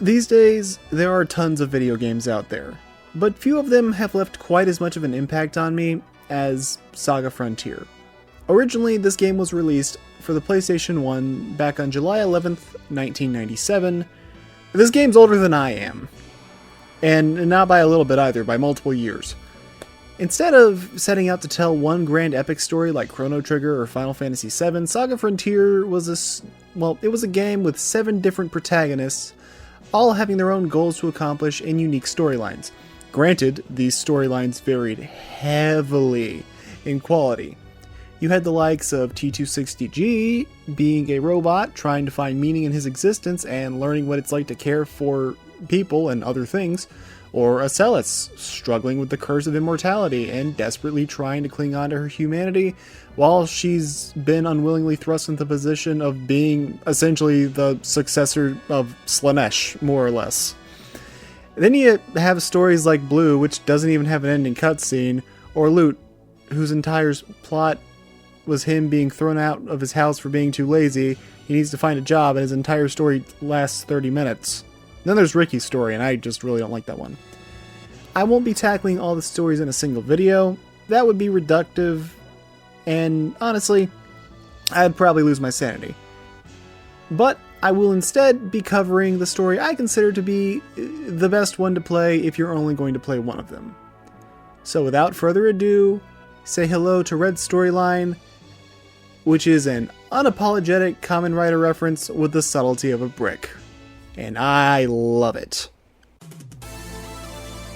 These days, there are tons of video games out there, but few of them have left quite as much of an impact on me as Saga Frontier. Originally, this game was released for the PlayStation 1 back on July 11th, 1997. This game's older than I am, and not by a little bit either, by multiple years. Instead of setting out to tell one grand epic story like Chrono Trigger or Final Fantasy VII, Saga Frontier was it was a game with 7 different protagonists, all having their own goals to accomplish and unique storylines. Granted, these storylines varied heavily in quality. You had the likes of T260G being a robot trying to find meaning in his existence and learning what it's like to care for people and other things, or Acellus struggling with the curse of immortality and desperately trying to cling on to her humanity while she's been unwillingly thrust into the position of being essentially the successor of Slanesh, more or less. Then you have stories like Blue, which doesn't even have an ending cutscene, or Loot, whose entire plot was him being thrown out of his house for being too lazy. He needs to find a job, and his entire story lasts 30 minutes. Then there's Ricky's story, and I just really don't like that one. I won't be tackling all the stories in a single video. That would be reductive, and honestly, I'd probably lose my sanity. But I will instead be covering the story I consider to be the best one to play if you're only going to play one of them. So without further ado, say hello to Red's storyline, which is an unapologetic Kamen Rider reference with the subtlety of a brick. And I love it.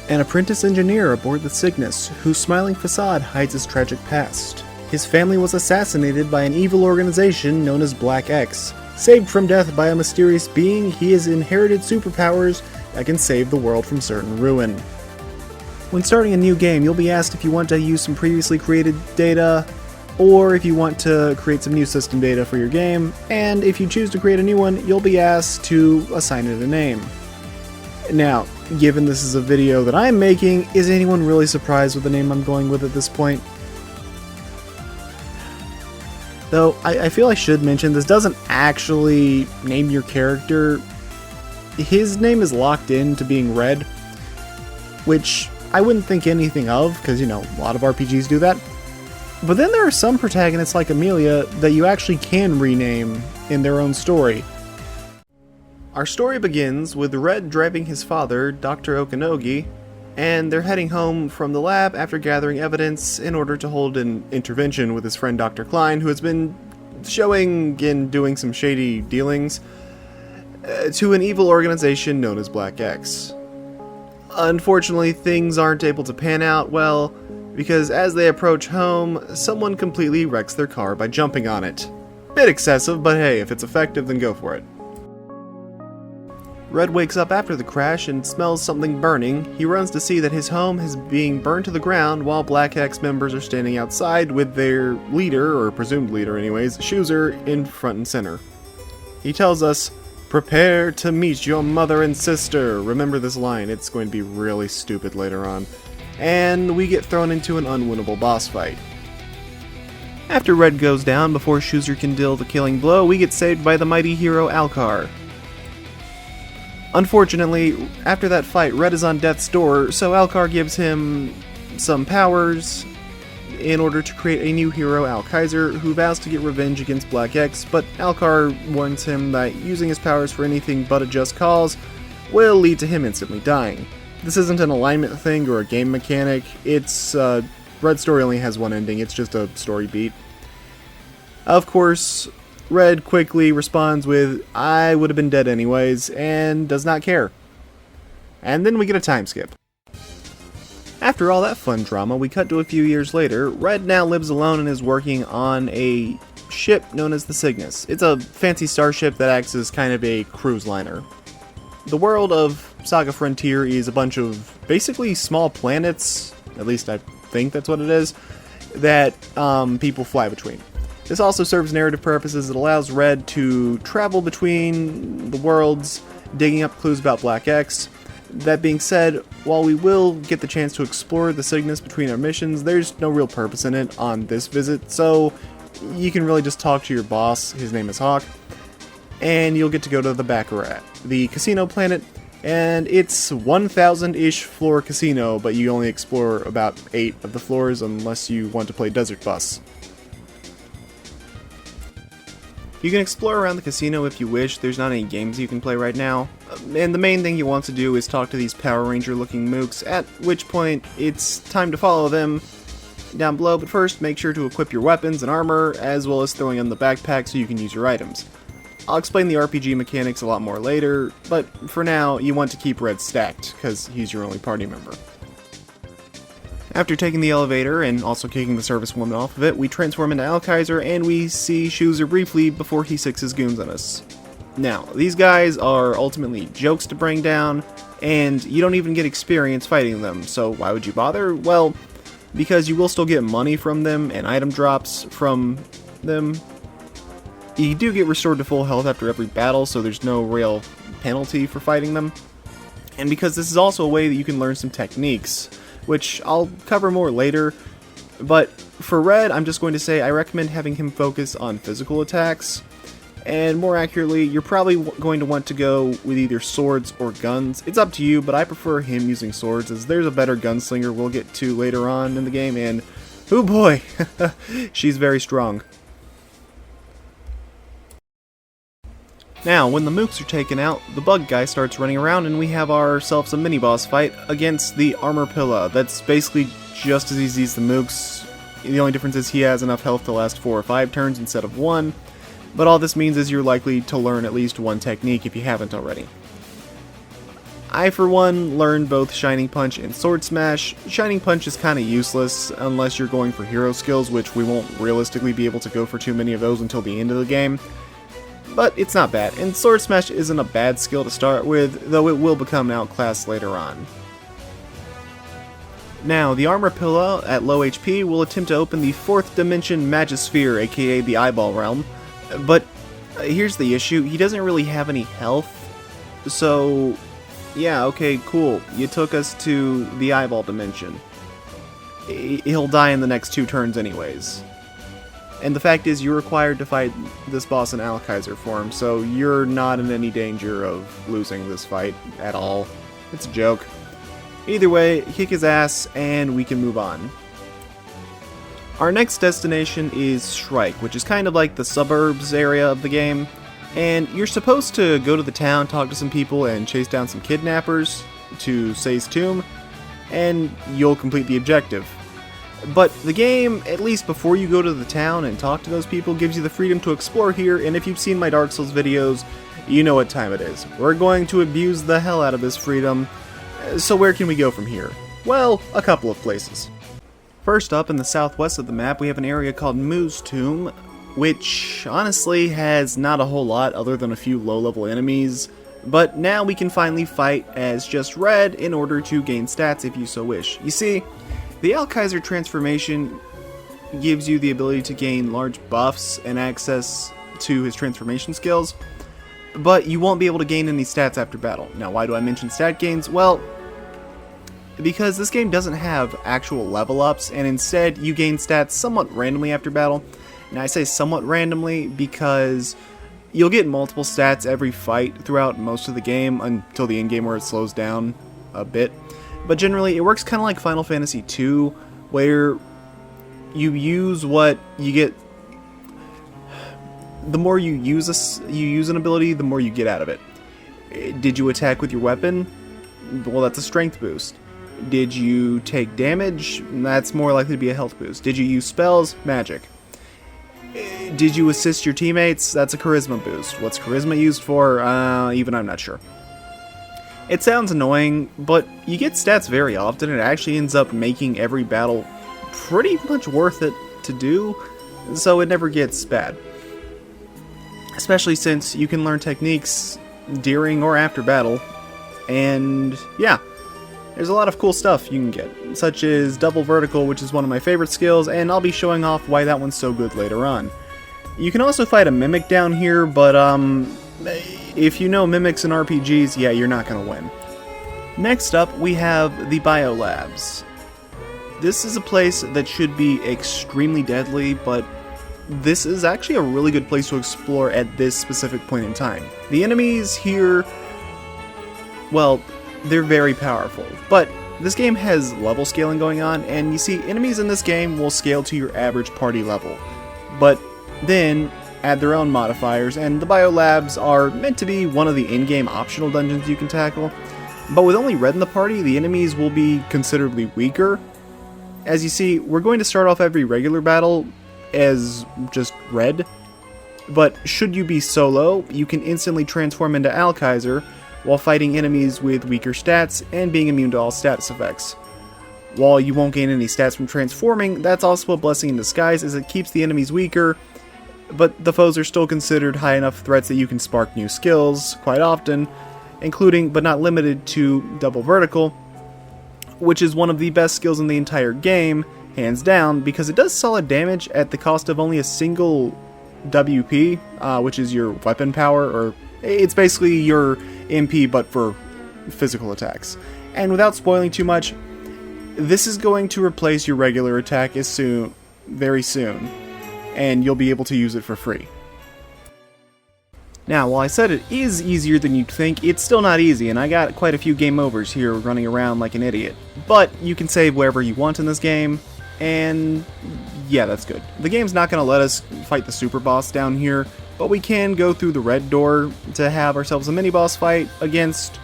An apprentice engineer aboard the Cygnus, whose smiling facade hides his tragic past. His family was assassinated by an evil organization known as Black X. Saved from death by a mysterious being, he has inherited superpowers that can save the world from certain ruin. When starting a new game, you'll be asked if you want to use some previously created data, or if you want to create some new system data for your game, and if you choose to create a new one, you'll be asked to assign it a name. Now, given this is a video that I'm making, is anyone really surprised with the name I'm going with at this point? Though, I feel I should mention, this doesn't actually name your character. His name is locked in to being Red, which I wouldn't think anything of, because, you know, a lot of RPGs do that. But then there are some protagonists like Amelia that you actually can rename in their own story. Our story begins with Red driving his father, Dr. Okanogi, and they're heading home from the lab after gathering evidence in order to hold an intervention with his friend Dr. Klein, who has been showing and doing some shady dealings to an evil organization known as Black X. Unfortunately, things aren't able to pan out well, because as they approach home, someone completely wrecks their car by jumping on it. Bit excessive, but hey, if it's effective, then go for it. Red wakes up after the crash and smells something burning. He runs to see that his home is being burned to the ground while Black X members are standing outside with their leader, or presumed leader anyways, Schuser, in front and center. He tells us, "Prepare to meet your mother and sister." Remember this line, it's going to be really stupid later on. And we get thrown into an unwinnable boss fight. After Red goes down before Schuser can deal the killing blow, we get saved by the mighty hero Alcar. Unfortunately, after that fight, Red is on death's door, so Alcar gives him some powers in order to create a new hero, Alkaiser, who vows to get revenge against Black X, but Alcar warns him that using his powers for anything but a just cause will lead to him instantly dying. This isn't an alignment thing or a game mechanic, it's, Red's story only has one ending, it's just a story beat. Of course, Red quickly responds with, "I would have been dead anyways," and does not care. And then we get a time skip. After all that fun drama, we cut to a few years later. Red now lives alone and is working on a ship known as the Cygnus. It's a fancy starship that acts as kind of a cruise liner. The world of Saga Frontier is a bunch of basically small planets, at least I think that's what it is, that people fly between. This also serves narrative purposes. It allows Red to travel between the worlds, digging up clues about Black X. That being said, while we will get the chance to explore the Cygnus between our missions, there's no real purpose in it on this visit, so you can really just talk to your boss, his name is Hawk. and you'll get to go to the Baccarat, the casino planet, and it's 1,000-ish floor casino, but you only explore about 8 of the floors unless you want to play Desert Bus. You can explore around the casino if you wish. There's not any games you can play right now. And the main thing you want to do is talk to these Power Ranger looking mooks, at which point it's time to follow them down below, but first make sure to equip your weapons and armor, as well as throwing in the backpack so you can use your items. I'll explain the RPG mechanics a lot more later, but for now you want to keep Red stacked, because he's your only party member. After taking the elevator, and also kicking the servicewoman off of it, we transform into Alkaiser, and we see Schuzer briefly before he sicks his goons on us. Now, these guys are ultimately jokes to bring down, and you don't even get experience fighting them, so why would you bother? Well, because you will still get money from them, and item drops from them. You do get restored to full health after every battle, so there's no real penalty for fighting them. And because this is also a way that you can learn some techniques, which I'll cover more later, but for Red, I'm just going to say I recommend having him focus on physical attacks, and more accurately, you're probably going to want to go with either swords or guns. It's up to you, but I prefer him using swords, as there's a better gunslinger we'll get to later on in the game, and oh boy, she's very strong. Now, when the mooks are taken out, the bug guy starts running around and we have ourselves a mini-boss fight against the Armor Pilla. That's basically just as easy as the mooks. The only difference is he has enough health to last 4 or 5 turns instead of 1, but all this means is you're likely to learn at least one technique if you haven't already. I, for one, learned both Shining Punch and Sword Smash. Shining Punch is kinda useless unless you're going for hero skills, which we won't realistically be able to go for too many of those until the end of the game. But it's not bad, and Sword Smash isn't a bad skill to start with, though it will become outclassed later on. Now, the Armor Pilla, at low HP, will attempt to open the 4th Dimension Magisphere, aka the Eyeball Realm, but here's the issue, he doesn't really have any health, so yeah, okay, cool, you took us to the Eyeball Dimension. He'll die in the next 2 turns anyways. And the fact is, you're required to fight this boss in Alkaiser form, so you're not in any danger of losing this fight at all. It's a joke. Either way, kick his ass, and we can move on. Our next destination is Shrike, which is kind of like the suburbs area of the game. And you're supposed to go to the town, talk to some people, and chase down some kidnappers to Say's tomb, and you'll complete the objective. But the game, at least before you go to the town and talk to those people, gives you the freedom to explore here, and if you've seen my Dark Souls videos, you know what time it is. We're going to abuse the hell out of this freedom. So where can we go from here? Well, a couple of places. First up, in the southwest of the map, we have an area called Moo's Tomb, which honestly has not a whole lot other than a few low-level enemies, but now we can finally fight as just Red in order to gain stats if you so wish. You see, the Alkaiser transformation gives you the ability to gain large buffs and access to his transformation skills, but you won't be able to gain any stats after battle. Now, why do I mention stat gains? Well, because this game doesn't have actual level ups, and instead you gain stats somewhat randomly after battle. Now, I say somewhat randomly because you'll get multiple stats every fight throughout most of the game until the end game where it slows down a bit. But generally, it works kind of like Final Fantasy II, where you use what you get. The more you use an ability, the more you get out of it. Did you attack with your weapon? Well, that's a strength boost. Did you take damage? That's more likely to be a health boost. Did you use spells? Magic. Did you assist your teammates? That's a charisma boost. What's charisma used for? Even I'm not sure. It sounds annoying, but you get stats very often. It actually ends up making every battle pretty much worth it to do, so it never gets bad. Especially since you can learn techniques during or after battle, and yeah, there's a lot of cool stuff you can get, such as double vertical, which is one of my favorite skills, and I'll be showing off why that one's so good later on. You can also fight a mimic down here, but if you know mimics in RPGs, yeah, you're not going to win. Next up, we have the Biolabs. This is a place that should be extremely deadly, but this is actually a really good place to explore at this specific point in time. The enemies here, well, they're very powerful, but this game has level scaling going on, and you see, enemies in this game will scale to your average party level, but then add their own modifiers, and the biolabs are meant to be one of the in-game optional dungeons you can tackle, but with only red in the party, the enemies will be considerably weaker. As you see, we're going to start off every regular battle as just red, but should you be solo, you can instantly transform into Alkaiser while fighting enemies with weaker stats and being immune to all status effects. While you won't gain any stats from transforming, that's also a blessing in disguise as it keeps the enemies weaker, but the foes are still considered high enough threats that you can spark new skills quite often, including but not limited to double vertical, which is one of the best skills in the entire game, hands down, because it does solid damage at the cost of only a single WP, which is your weapon power, or it's basically your MP but for physical attacks. And without spoiling too much, this is going to replace your regular attack very soon, and you'll be able to use it for free. Now, while I said it is easier than you'd think, it's still not easy, and I got quite a few game overs here running around like an idiot. But you can save wherever you want in this game, and yeah, that's good. The game's not going to let us fight the super boss down here, but we can go through the red door to have ourselves a mini-boss fight against,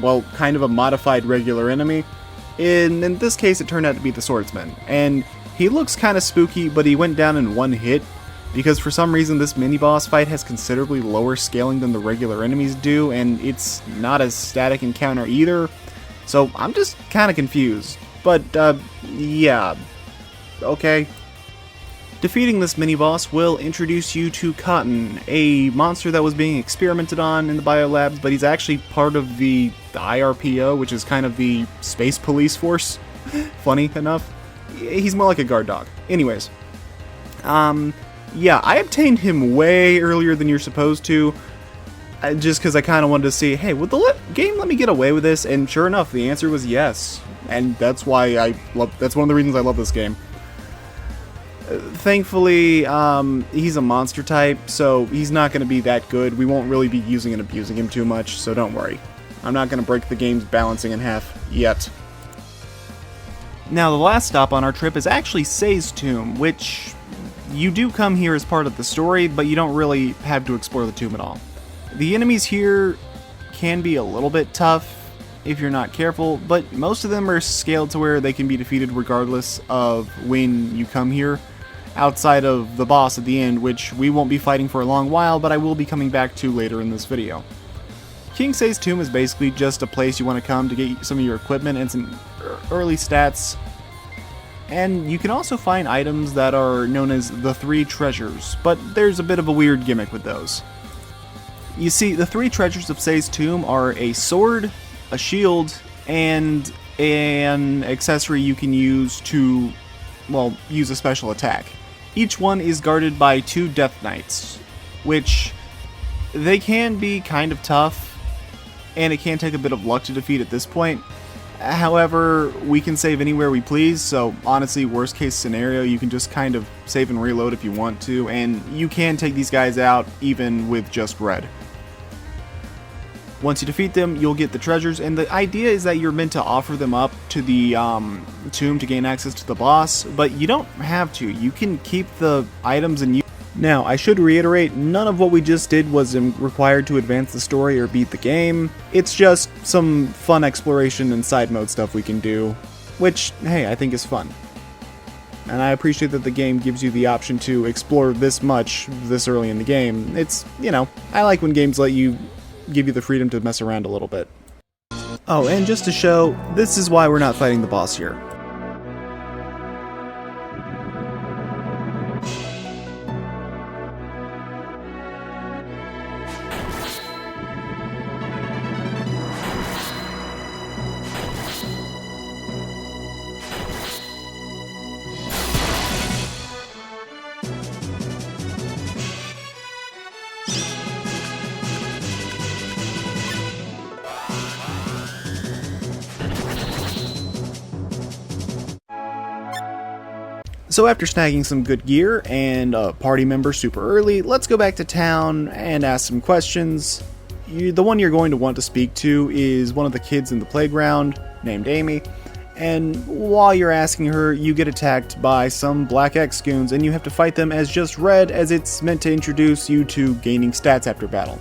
well, kind of a modified regular enemy. In this case, it turned out to be the swordsman, and he looks kind of spooky, but he went down in one hit, because for some reason this mini-boss fight has considerably lower scaling than the regular enemies do, and it's not a static encounter either, so I'm just kind of confused. But, yeah, okay. Defeating this mini-boss will introduce you to Cotton, a monster that was being experimented on in the biolabs, but he's actually part of the IRPO, which is kind of the space police force, funny enough. He's more like a guard dog. Anyways, yeah, I obtained him way earlier than you're supposed to, just because I kind of wanted to see, hey, would the game let me get away with this? And sure enough, the answer was yes, and that's why that's one of the reasons I love this game. Thankfully, he's a monster type, so he's not going to be that good. We won't really be using and abusing him too much, so don't worry. I'm not going to break the game's balancing in half yet. Now, the last stop on our trip is actually Say's tomb, which you do come here as part of the story, but you don't really have to explore the tomb at all. The enemies here can be a little bit tough if you're not careful, but most of them are scaled to where they can be defeated regardless of when you come here, outside of the boss at the end, which we won't be fighting for a long while, but I will be coming back to later in this video. King Say's tomb is basically just a place you want to come to get some of your equipment and some early stats. And you can also find items that are known as the 3 treasures, but there's a bit of a weird gimmick with those. You see, the 3 treasures of Say's tomb are a sword, a shield, and an accessory you can use to, well, use a special attack. Each one is guarded by 2 Death Knights, which they can be kind of tough, and it can take a bit of luck to defeat at this point. However, we can save anywhere we please, so honestly, worst case scenario, you can just kind of save and reload if you want to, and you can take these guys out even with just red. Once you defeat them, you'll get the treasures, and the idea is that you're meant to offer them up to the tomb to gain access to the boss, but you don't have to. You can keep the items and use. Now, I should reiterate, none of what we just did was required to advance the story or beat the game. It's just some fun exploration and side mode stuff we can do, which, hey, I think is fun. And I appreciate that the game gives you the option to explore this much this early in the game. It's, you know, I like when games let you give you the freedom to mess around a little bit. Oh, and just to show, this is why we're not fighting the boss here. So after snagging some good gear and a party member super early, let's go back to town and ask some questions. The one you're going to want to speak to is one of the kids in the playground, named Amy, and while you're asking her, you get attacked by some Black X goons, and you have to fight them as just red, as it's meant to introduce you to gaining stats after battle.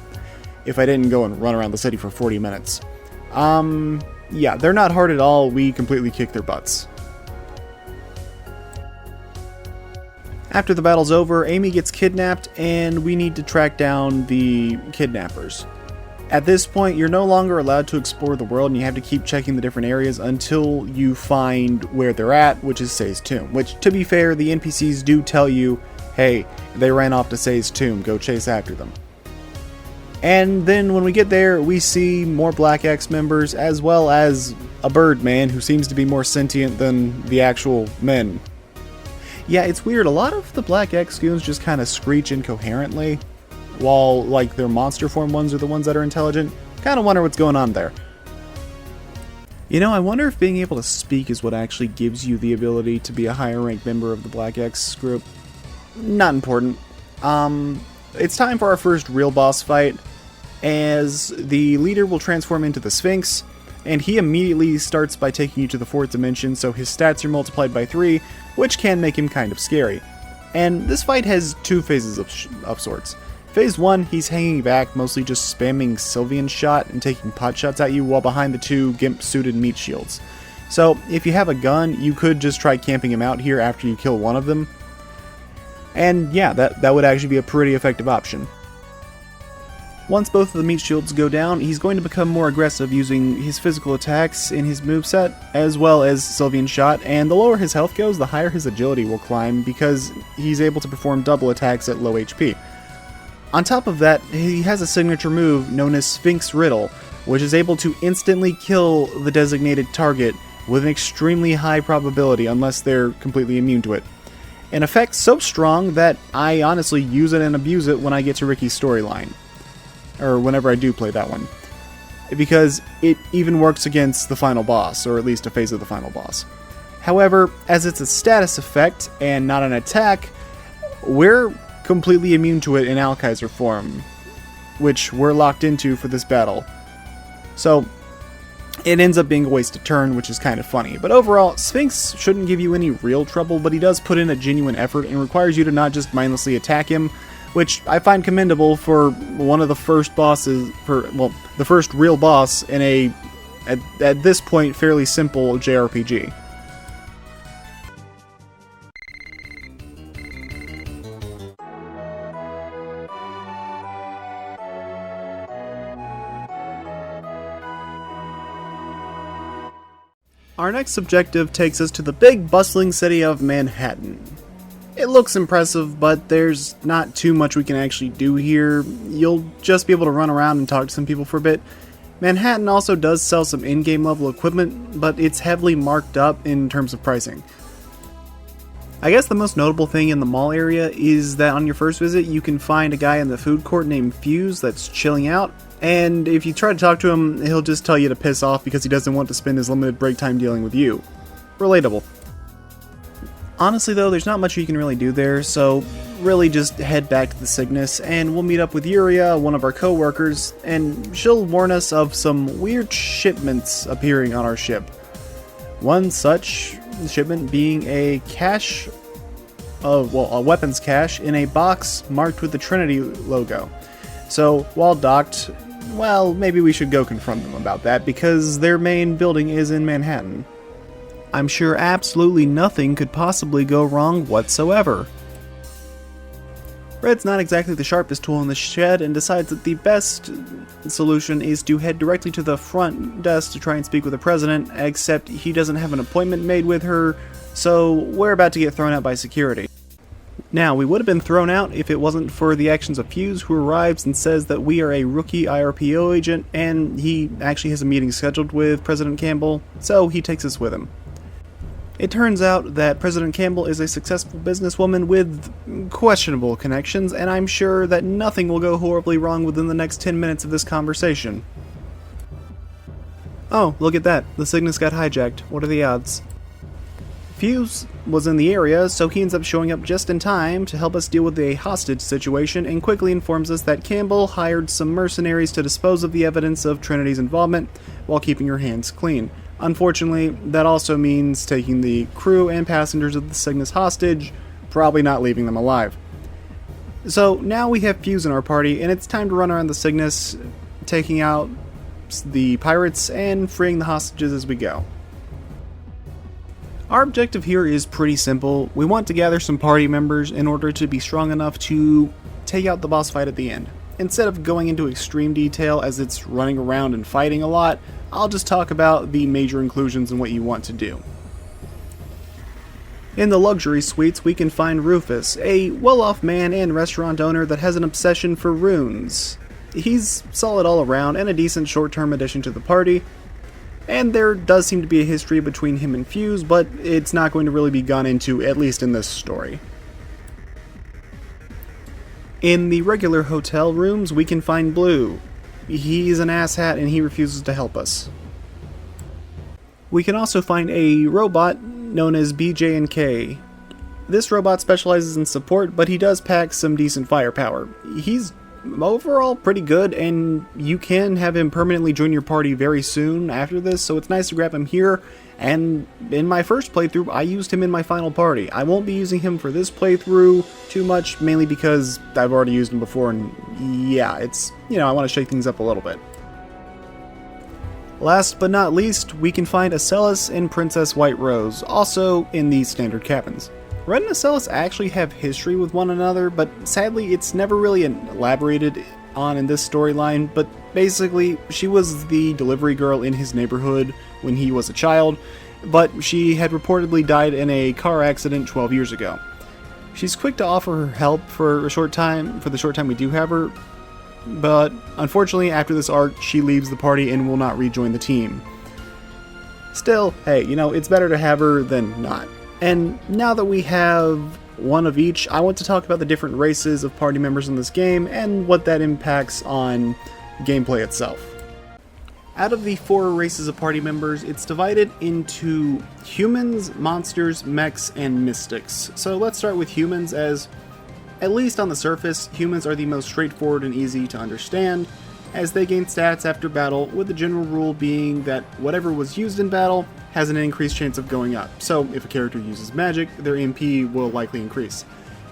If I didn't go and run around the city for 40 minutes. Yeah, they're not hard at all, we completely kick their butts. After the battle's over, Amy gets kidnapped, and we need to track down the kidnappers. At this point, you're no longer allowed to explore the world, and you have to keep checking the different areas until you find where they're at, which is Say's tomb. Which, to be fair, the NPCs do tell you, hey, they ran off to Say's tomb, go chase after them. And then when we get there, we see more Black X members, as well as a bird man who seems to be more sentient than the actual men. Yeah, it's weird. A lot of the Black X goons just kind of screech incoherently, while like their monster form ones are the ones that are intelligent. Kind of wonder what's going on there. You know, I wonder if being able to speak is what actually gives you the ability to be a higher ranked member of the Black X group. Not important. It's time for our first real boss fight, as the leader will transform into the Sphinx, and he immediately starts by taking you to the 4th dimension, so his stats are multiplied by 3, which can make him kind of scary. And this fight has two phases of sorts. Phase 1, he's hanging back, mostly just spamming Sylvian shot and taking pot shots at you while behind the two gimp-suited meat shields. So if you have a gun, you could just try camping him out here after you kill one of them. And yeah, that would actually be a pretty effective option. Once both of the meat shields go down, he's going to become more aggressive using his physical attacks in his moveset, as well as Sylvian shot, and the lower his health goes, the higher his agility will climb, because he's able to perform double attacks at low HP. On top of that, he has a signature move known as Sphinx Riddle, which is able to instantly kill the designated target with an extremely high probability unless they're completely immune to it. An effect so strong that I honestly use it and abuse it when I get to Ricky's storyline. Or whenever I do play that one. Because it even works against the final boss, or at least a phase of the final boss. However, as it's a status effect and not an attack, we're completely immune to it in Alkaiser form, which we're locked into for this battle. So, it ends up being a wasted turn, which is kind of funny. But overall, Sphinx shouldn't give you any real trouble, but he does put in a genuine effort and requires you to not just mindlessly attack him, which I find commendable for one of the first bosses, the first real boss in a, at this point, fairly simple JRPG. Our next objective takes us to the big bustling city of Manhattan. It looks impressive, but there's not too much we can actually do here. You'll just be able to run around and talk to some people for a bit. Manhattan also does sell some in-game level equipment, but it's heavily marked up in terms of pricing. I guess the most notable thing in the mall area is that on your first visit you can find a guy in the food court named Fuse that's chilling out, and if you try to talk to him, he'll just tell you to piss off because he doesn't want to spend his limited break time dealing with you. Relatable. Honestly though, there's not much you can really do there, so really just head back to the Cygnus, and we'll meet up with Yuria, one of our co-workers, and she'll warn us of some weird shipments appearing on our ship. One such shipment being a weapons cache in a box marked with the Trinity logo. So, while docked, well, maybe we should go confront them about that, because their main building is in Manhattan. I'm sure absolutely nothing could possibly go wrong whatsoever. Red's not exactly the sharpest tool in the shed and decides that the best solution is to head directly to the front desk to try and speak with the president, except he doesn't have an appointment made with her, so we're about to get thrown out by security. Now, we would have been thrown out if it wasn't for the actions of Fuse, who arrives and says that we are a rookie IRPO agent, and he actually has a meeting scheduled with President Campbell, so he takes us with him. It turns out that President Campbell is a successful businesswoman with questionable connections, and I'm sure that nothing will go horribly wrong within the next 10 minutes of this conversation. Oh, look at that. The Cygnus got hijacked. What are the odds? Fuse was in the area, so he ends up showing up just in time to help us deal with a hostage situation and quickly informs us that Campbell hired some mercenaries to dispose of the evidence of Trinity's involvement while keeping her hands clean. Unfortunately, that also means taking the crew and passengers of the Cygnus hostage, probably not leaving them alive. So now we have Fuse in our party, and it's time to run around the Cygnus, taking out the pirates and freeing the hostages as we go. Our objective here is pretty simple. We want to gather some party members in order to be strong enough to take out the boss fight at the end. Instead of going into extreme detail as it's running around and fighting a lot, I'll just talk about the major inclusions and what you want to do. In the luxury suites, we can find Rufus, a well-off man and restaurant owner that has an obsession for runes. He's solid all around and a decent short-term addition to the party. And there does seem to be a history between him and Fuse, but it's not going to really be gone into, at least in this story. In the regular hotel rooms, we can find Blue. He's an asshat and he refuses to help us. We can also find a robot known as BJ&K. This robot specializes in support, but he does pack some decent firepower. He's overall pretty good, and you can have him permanently join your party very soon after this, so it's nice to grab him here. And in my first playthrough, I used him in my final party. I won't be using him for this playthrough too much, mainly because I've already used him before, and yeah, it's, I want to shake things up a little bit. Last but not least, we can find Acellus and Princess White Rose, also in these standard cabins. Red and Acellus actually have history with one another, but sadly it's never really elaborated on in this storyline, but basically she was the delivery girl in his neighborhood when he was a child, but she had reportedly died in a car accident 12 years ago. She's quick to offer her help for the short time we do have her, but unfortunately after this arc she leaves the party and will not rejoin the team. Still, hey, it's better to have her than not. And now that we have one of each, I want to talk about the different races of party members in this game and what that impacts on gameplay itself. Out of the 4 races of party members, it's divided into humans, monsters, mechs, and mystics. So let's start with humans, as at least on the surface, humans are the most straightforward and easy to understand, as they gain stats after battle, with the general rule being that whatever was used in battle has an increased chance of going up. So if a character uses magic, their MP will likely increase.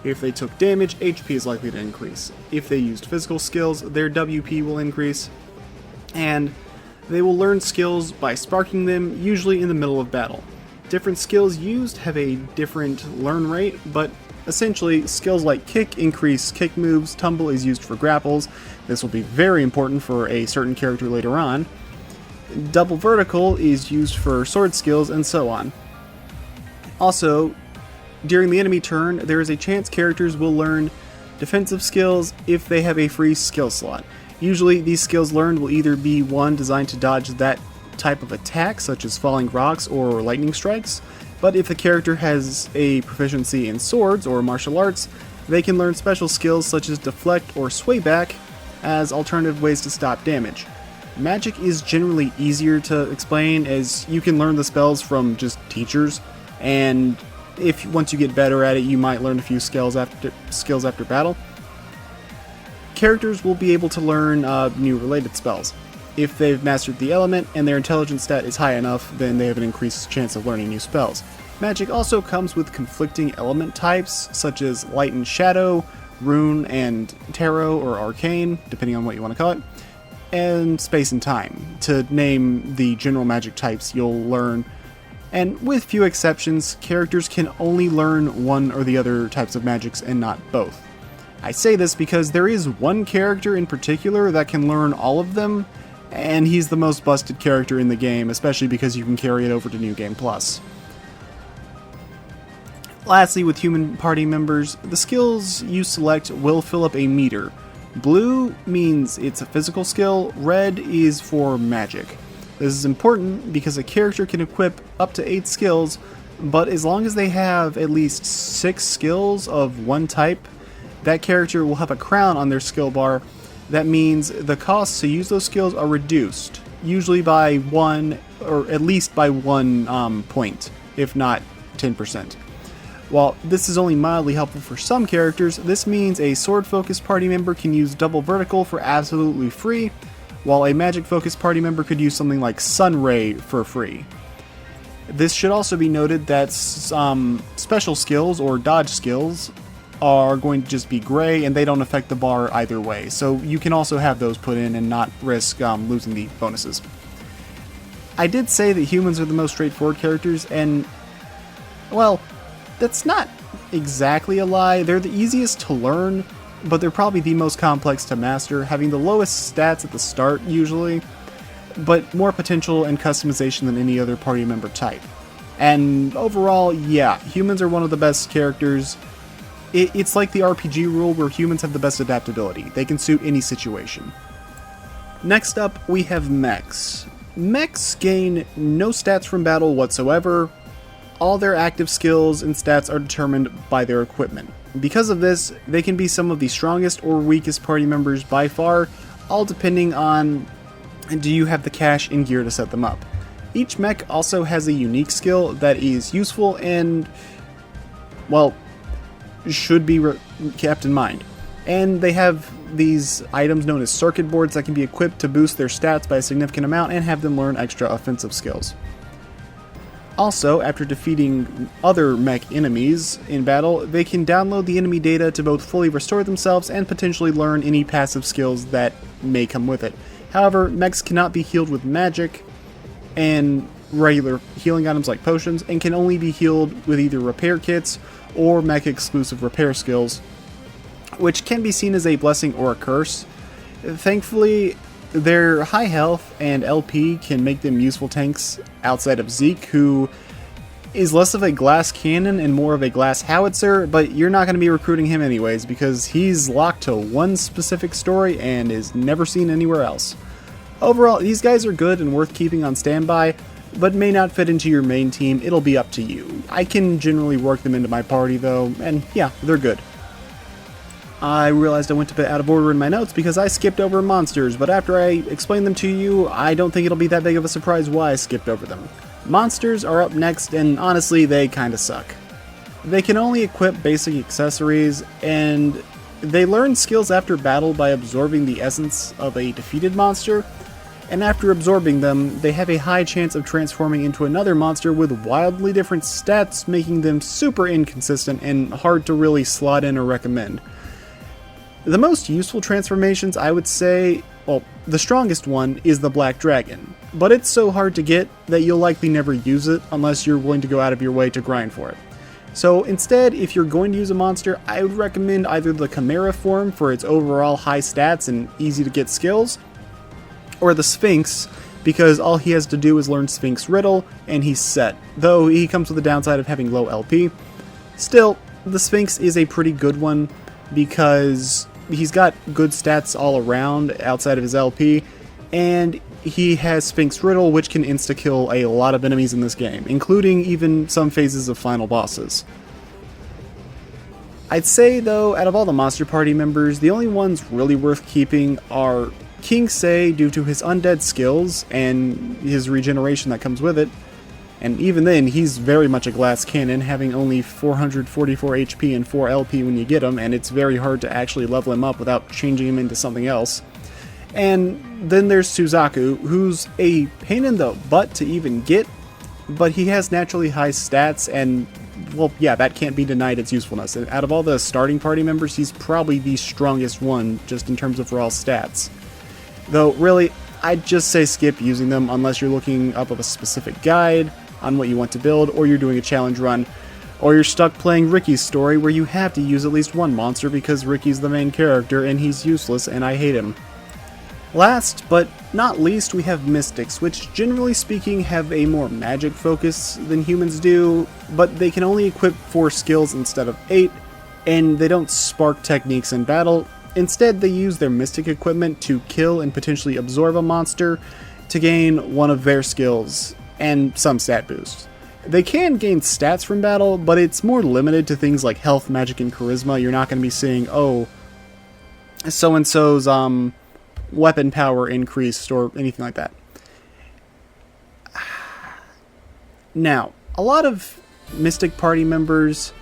If they took damage, HP is likely to increase. If they used physical skills, their WP will increase. And they will learn skills by sparking them, usually in the middle of battle. Different skills used have a different learn rate, but essentially skills like kick increase kick moves, tumble is used for grapples. This will be very important for a certain character later on. Double vertical is used for sword skills, and so on. Also, during the enemy turn, there is a chance characters will learn defensive skills if they have a free skill slot. Usually, these skills learned will either be one designed to dodge that type of attack, such as falling rocks or lightning strikes, but if the character has a proficiency in swords or martial arts, they can learn special skills such as deflect or sway back as alternative ways to stop damage. Magic is generally easier to explain, as you can learn the spells from just teachers, and once you get better at it, you might learn a few skills after battle. Characters will be able to learn new related spells. If they've mastered the element and their intelligence stat is high enough, then they have an increased chance of learning new spells. Magic also comes with conflicting element types, such as light and shadow, rune and tarot or arcane, depending on what you want to call it, and space and time, to name the general magic types you'll learn. And with few exceptions, characters can only learn one or the other types of magics and not both. I say this because there is one character in particular that can learn all of them, and he's the most busted character in the game, especially because you can carry it over to New Game Plus. Lastly, with human party members, the skills you select will fill up a meter. Blue means it's a physical skill, red is for magic. This is important because a character can equip up to 8 skills, but as long as they have at least 6 skills of one type, that character will have a crown on their skill bar. That means the costs to use those skills are reduced, usually by 1, or at least by 1 point, if not 10%. While this is only mildly helpful for some characters, this means a sword-focused party member can use double vertical for absolutely free, while a magic-focused party member could use something like Sun Ray for free. This should also be noted that some special skills or dodge skills are going to just be gray and they don't affect the bar either way, so you can also have those put in and not risk losing the bonuses. I did say that humans are the most straightforward characters, and well, that's not exactly a lie. They're the easiest to learn, but they're probably the most complex to master, having the lowest stats at the start usually, but more potential and customization than any other party member type. And overall, yeah, humans are one of the best characters. It's like the RPG rule where humans have the best adaptability. They can suit any situation. Next up, we have mechs. Mechs gain no stats from battle whatsoever. All their active skills and stats are determined by their equipment. Because of this, they can be some of the strongest or weakest party members by far, all depending on do you have the cash and gear to set them up. Each mech also has a unique skill that is useful and, well, should be kept in mind. And they have these items known as circuit boards that can be equipped to boost their stats by a significant amount and have them learn extra offensive skills. Also, after defeating other mech enemies in battle, they can download the enemy data to both fully restore themselves and potentially learn any passive skills that may come with it. However, mechs cannot be healed with magic and regular healing items like potions, and can only be healed with either repair kits or mech exclusive repair skills, which can be seen as a blessing or a curse. Thankfully, their high health and LP can make them useful tanks outside of Zeke, who is less of a glass cannon and more of a glass howitzer, but you're not going to be recruiting him anyways because he's locked to one specific story and is never seen anywhere else. Overall, these guys are good and worth keeping on standby, but may not fit into your main team. It'll be up to you. I can generally work them into my party though, and yeah, they're good. I realized I went a bit out of order in my notes because I skipped over monsters, but after I explain them to you, I don't think it'll be that big of a surprise why I skipped over them. Monsters are up next, and honestly, they kinda suck. They can only equip basic accessories, and they learn skills after battle by absorbing the essence of a defeated monster, and after absorbing them, they have a high chance of transforming into another monster with wildly different stats, making them super inconsistent and hard to really slot in or recommend. The most useful transformations, I would say, well, the strongest one is the Black Dragon, but it's so hard to get that you'll likely never use it unless you're willing to go out of your way to grind for it. So instead, if you're going to use a monster, I would recommend either the Chimera form for its overall high stats and easy to get skills, or the Sphinx, because all he has to do is learn Sphinx Riddle and he's set, though he comes with the downside of having low LP. Still, the Sphinx is a pretty good one because he's got good stats all around outside of his LP, and he has Sphinx Riddle, which can insta-kill a lot of enemies in this game, including even some phases of final bosses. I'd say, though, out of all the Monster Party members, the only ones really worth keeping are King Sei due to his undead skills and his regeneration that comes with it, and even then, he's very much a glass cannon, having only 444 HP and 4 LP when you get him, and it's very hard to actually level him up without changing him into something else. And then there's Suzaku, who's a pain in the butt to even get, but he has naturally high stats, and, well, yeah, that can't be denied its usefulness. And out of all the starting party members, he's probably the strongest one, just in terms of raw stats. Though, really, I'd just say skip using them unless you're looking up a specific guide on what you want to build, or you're doing a challenge run, or you're stuck playing Ricky's story where you have to use at least one monster because Ricky's the main character and he's useless and I hate him. Last but not least, we have Mystics, which generally speaking have a more magic focus than humans do, but they can only equip 4 skills instead of 8, and they don't spark techniques in battle. Instead, they use their mystic equipment to kill and potentially absorb a monster to gain one of their skills and some stat boosts. They can gain stats from battle, but it's more limited to things like health, magic, and charisma. You're not going to be seeing, oh, so-and-so's weapon power increased or anything like that. Now, a lot of Mystic party members,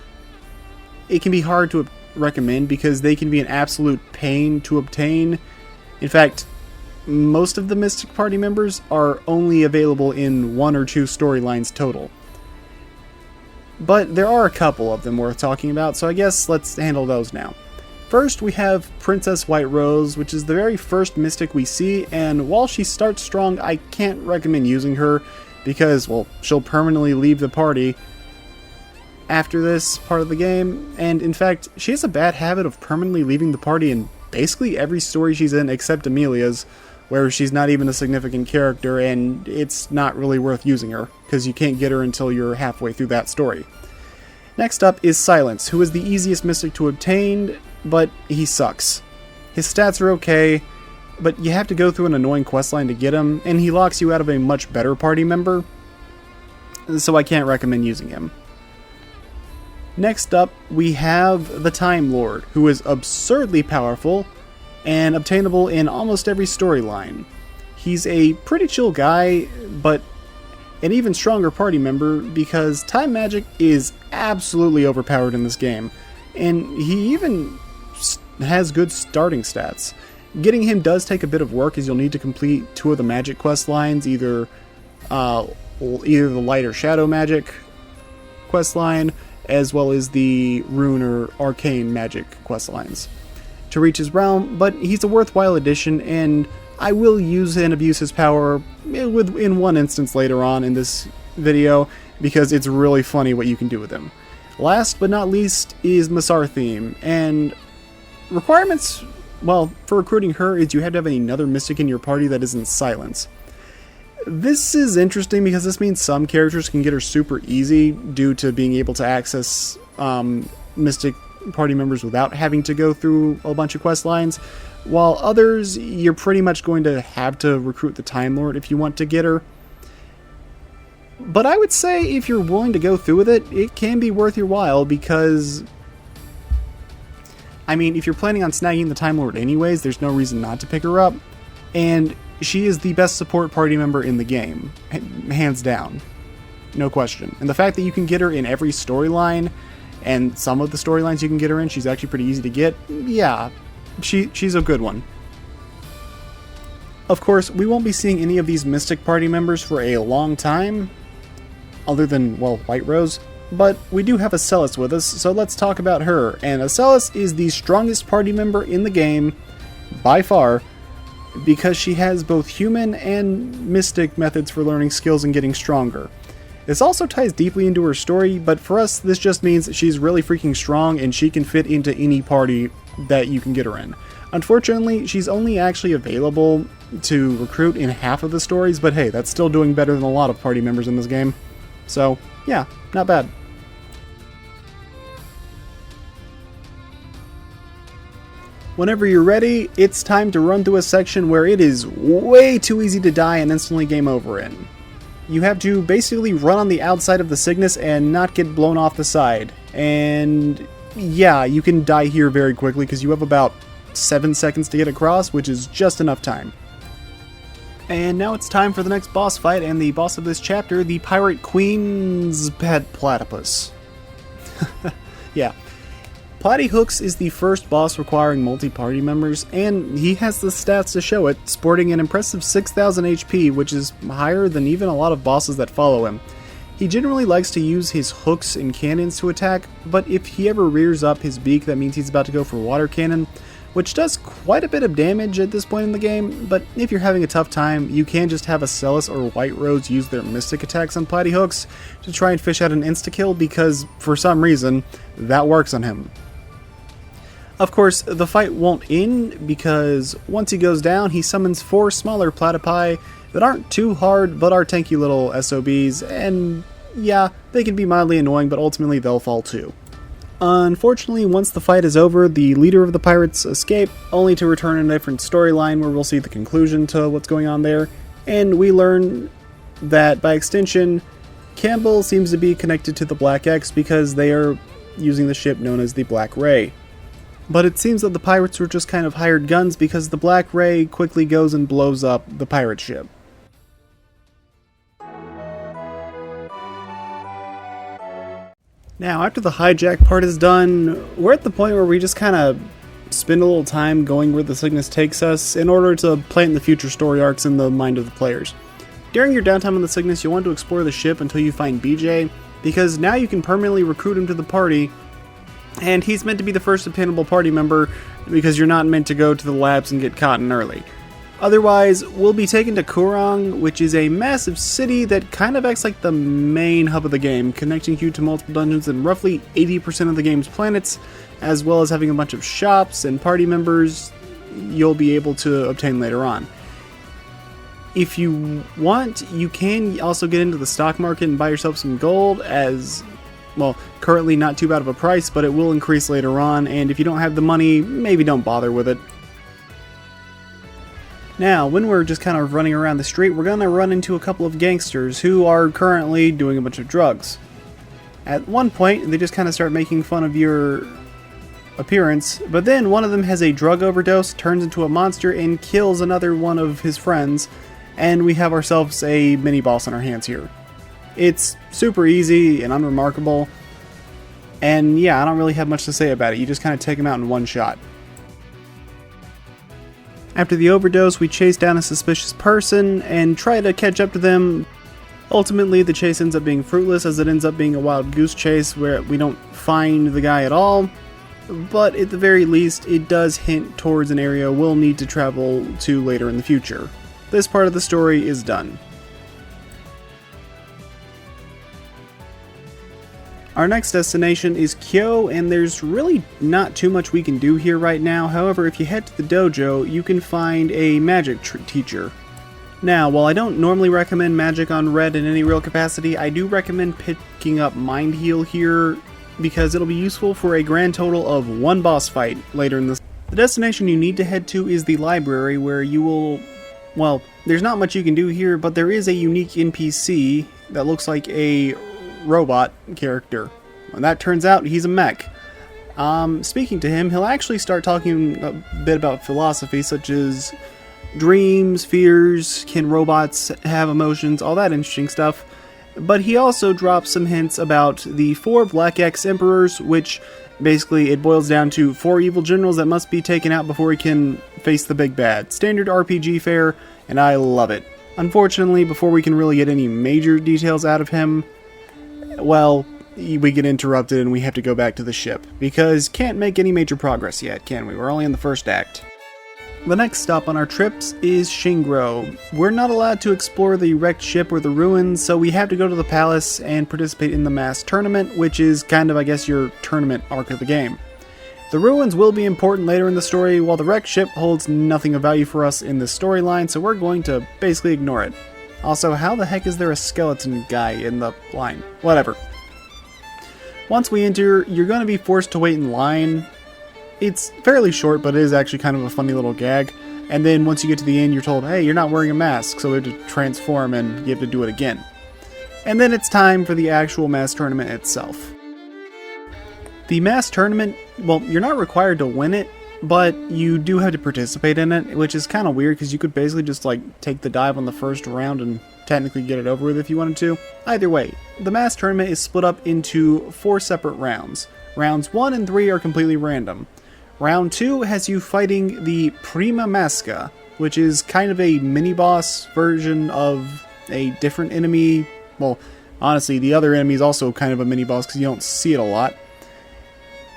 it can be hard to recommend because they can be an absolute pain to obtain. In fact, most of the Mystic party members are only available in 1 or 2 storylines total. But there are a couple of them worth talking about, so I guess let's handle those now. First, we have Princess White Rose, which is the very first Mystic we see, and while she starts strong, I can't recommend using her because, well, she'll permanently leave the party after this part of the game, and in fact, she has a bad habit of permanently leaving the party in basically every story she's in except Amelia's, where she's not even a significant character and it's not really worth using her, because you can't get her until you're halfway through that story. Next up is Silence, who is the easiest Mystic to obtain, but he sucks. His stats are okay, but you have to go through an annoying questline to get him, and he locks you out of a much better party member, so I can't recommend using him. Next up, we have the Time Lord, who is absurdly powerful and obtainable in almost every storyline. He's a pretty chill guy, but an even stronger party member because time magic is absolutely overpowered in this game, and he even has good starting stats. Getting him does take a bit of work, as you'll need to complete 2 of the magic quest lines, either the light or shadow magic quest line, as well as the rune or arcane magic quest lines to reach his realm, but he's a worthwhile addition, and I will use and abuse his power in one instance later on in this video, because it's really funny what you can do with him. Last but not least is Messterpiece, and requirements, well, for recruiting her is you have to have another Mystic in your party that isn't Silence. This is interesting because this means some characters can get her super easy due to being able to access Mystic party members without having to go through a bunch of quest lines, while others you're pretty much going to have to recruit the Time Lord if you want to get her. But I would say if you're willing to go through with it, it can be worth your while, because I mean, if you're planning on snagging the Time Lord anyways, there's no reason not to pick her up, and she is the best support party member in the game, hands down, no question. And the fact that you can get her in every storyline, and some of the storylines you can get her in, she's actually pretty easy to get, yeah, she's a good one. Of course, we won't be seeing any of these Mystic party members for a long time, other than, well, White Rose, but we do have Acellus with us, so let's talk about her. And Acellus is the strongest party member in the game, by far, because she has both human and Mystic methods for learning skills and getting stronger. This also ties deeply into her story, but for us, this just means she's really freaking strong and she can fit into any party that you can get her in. Unfortunately, she's only actually available to recruit in half of the stories, but hey, that's still doing better than a lot of party members in this game. So, yeah, not bad. Whenever you're ready, it's time to run through a section where it is way too easy to die and instantly game over in. You have to basically run on the outside of the Cygnus and not get blown off the side. And yeah, you can die here very quickly because you have about 7 seconds to get across, which is just enough time. And now it's time for the next boss fight, and the boss of this chapter, the Pirate Queen's Pet Platypus. Yeah. Platyhooks is the first boss requiring multi-party members, and he has the stats to show it, sporting an impressive 6,000 HP, which is higher than even a lot of bosses that follow him. He generally likes to use his hooks and cannons to attack, but if he ever rears up his beak, that means he's about to go for water cannon, which does quite a bit of damage at this point in the game, but if you're having a tough time, you can just have Acellus or White Rose use their Mystic attacks on Platyhooks to try and fish out an insta-kill, because for some reason, that works on him. Of course, the fight won't end, because once he goes down, he summons 4 smaller platypi that aren't too hard, but are tanky little SOBs, and yeah, they can be mildly annoying, but ultimately they'll fall too. Unfortunately, once the fight is over, the leader of the pirates escape, only to return in a different storyline where we'll see the conclusion to what's going on there, and we learn that, by extension, Campbell seems to be connected to the Black X because they are using the ship known as the Black Ray. But it seems that the pirates were just kind of hired guns, because the Black Ray quickly goes and blows up the pirate ship. Now, after the hijack part is done, we're at the point where we just kind of spend a little time going where the Cygnus takes us in order to plant the future story arcs in the mind of the players. During your downtime on the Cygnus, you'll want to explore the ship until you find BJ, because now you can permanently recruit him to the party, and he's meant to be the first obtainable party member because you're not meant to go to the labs and get caught in early. Otherwise, we'll be taken to Kurang, which is a massive city that kind of acts like the main hub of the game, connecting you to multiple dungeons and roughly 80% of the game's planets, as well as having a bunch of shops and party members you'll be able to obtain later on. If you want, you can also get into the stock market and buy yourself some gold, as, well, currently not too bad of a price, but it will increase later on, and if you don't have the money, maybe don't bother with it. Now, when we're just kind of running around the street, we're going to run into a couple of gangsters who are currently doing a bunch of drugs. At one point, they just kind of start making fun of your appearance, but then one of them has a drug overdose, turns into a monster, and kills another one of his friends, and we have ourselves a mini-boss on our hands here. It's super easy and unremarkable, and yeah, I don't really have much to say about it. You just kind of take them out in one shot. After the overdose, we chase down a suspicious person and try to catch up to them. Ultimately, the chase ends up being fruitless, as it ends up being a wild goose chase where we don't find the guy at all. But at the very least, it does hint towards an area we'll need to travel to later in the future. This part of the story is done. Our next destination is Kyo, and there's really not too much we can do here right now. However, if you head to the dojo, you can find a magic teacher. Now, while I don't normally recommend magic on Red in any real capacity, I do recommend picking up Mind Heal here, because it'll be useful for a grand total of one boss fight later in this. The destination you need to head to is the library, where you will, well, there's not much you can do here, but there is a unique NPC that looks like a robot character, and that turns out he's a mech. Speaking to him, he'll actually start talking a bit about philosophy, such as dreams, fears, can robots have emotions, all that interesting stuff. But he also drops some hints about the 4 Black X Emperors, which basically it boils down to 4 evil generals that must be taken out before he can face the big bad. Standard RPG fare, and I love it. Unfortunately, before we can really get any major details out of him, well, we get interrupted and we have to go back to the ship, because can't make any major progress yet, can we? We're only in the first act. The next stop on our trips is Shingro. We're not allowed to explore the wrecked ship or the ruins, so we have to go to the palace and participate in the mass tournament, which is kind of, I guess, your tournament arc of the game. The ruins will be important later in the story, while the wrecked ship holds nothing of value for us in this storyline, so we're going to basically ignore it. Also, how the heck is there a skeleton guy in the line? Whatever. Once we enter, you're going to be forced to wait in line. It's fairly short, but it is actually kind of a funny little gag. And then once you get to the end, you're told, hey, you're not wearing a mask, so we have to transform and you have to do it again. And then it's time for the actual mass tournament itself. The mass tournament, well, you're not required to win it, but you do have to participate in it, which is kind of weird because you could basically just like take the dive on the first round and technically get it over with if you wanted to. Either way, the mass tournament is split up into 4 separate rounds. Rounds 1 and 3 are completely random. Round 2 has you fighting the Prima Masca, which is kind of a mini-boss version of a different enemy. Well, honestly, the other enemy is also kind of a mini-boss because you don't see it a lot.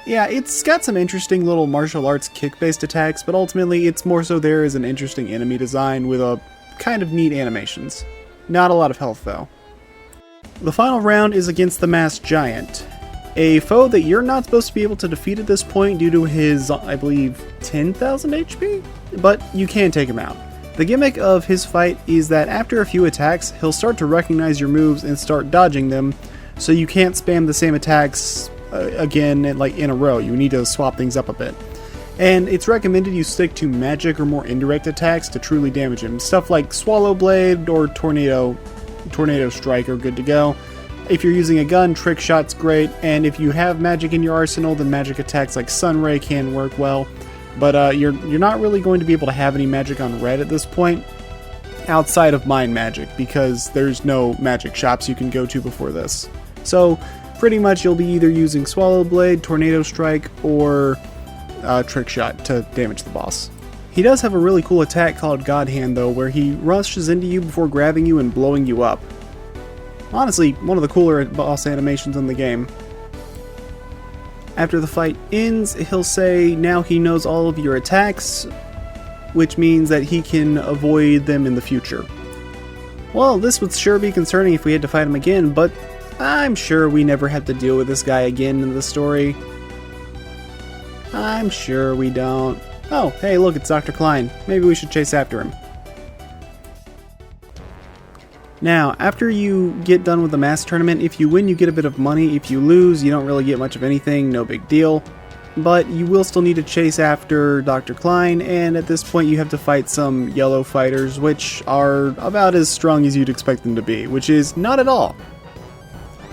Yeah, it's got some interesting little martial arts kick-based attacks, but ultimately it's more so there as an interesting enemy design with a kind of neat animations. Not a lot of health, though. The final round is against the Masked Giant, a foe that you're not supposed to be able to defeat at this point due to his, I believe, 10,000 HP? But you can take him out. The gimmick of his fight is that after a few attacks, he'll start to recognize your moves and start dodging them, so you can't spam the same attacks again in a row. You need to swap things up a bit. And it's recommended you stick to magic or more indirect attacks to truly damage him. Stuff like Swallow Blade or Tornado Strike are good to go. If you're using a gun, Trick Shot's great, and if you have magic in your arsenal, then magic attacks like Sunray can work well. But you're not really going to be able to have any magic on Red at this point, outside of Mind Magic, because there's no magic shops you can go to before this. So pretty much you'll be either using Swallow Blade, Tornado Strike, or Trick Shot to damage the boss. He does have a really cool attack called God Hand though, where he rushes into you before grabbing you and blowing you up. Honestly, one of the cooler boss animations in the game. After the fight ends, he'll say now he knows all of your attacks, which means that he can avoid them in the future. Well, this would sure be concerning if we had to fight him again, but I'm sure we never have to deal with this guy again in the story. I'm sure we don't. Oh, hey look, it's Dr. Klein. Maybe we should chase after him. Now, after you get done with the mass tournament, if you win you get a bit of money, if you lose you don't really get much of anything, no big deal. But you will still need to chase after Dr. Klein, and at this point you have to fight some yellow fighters, which are about as strong as you'd expect them to be, which is not at all.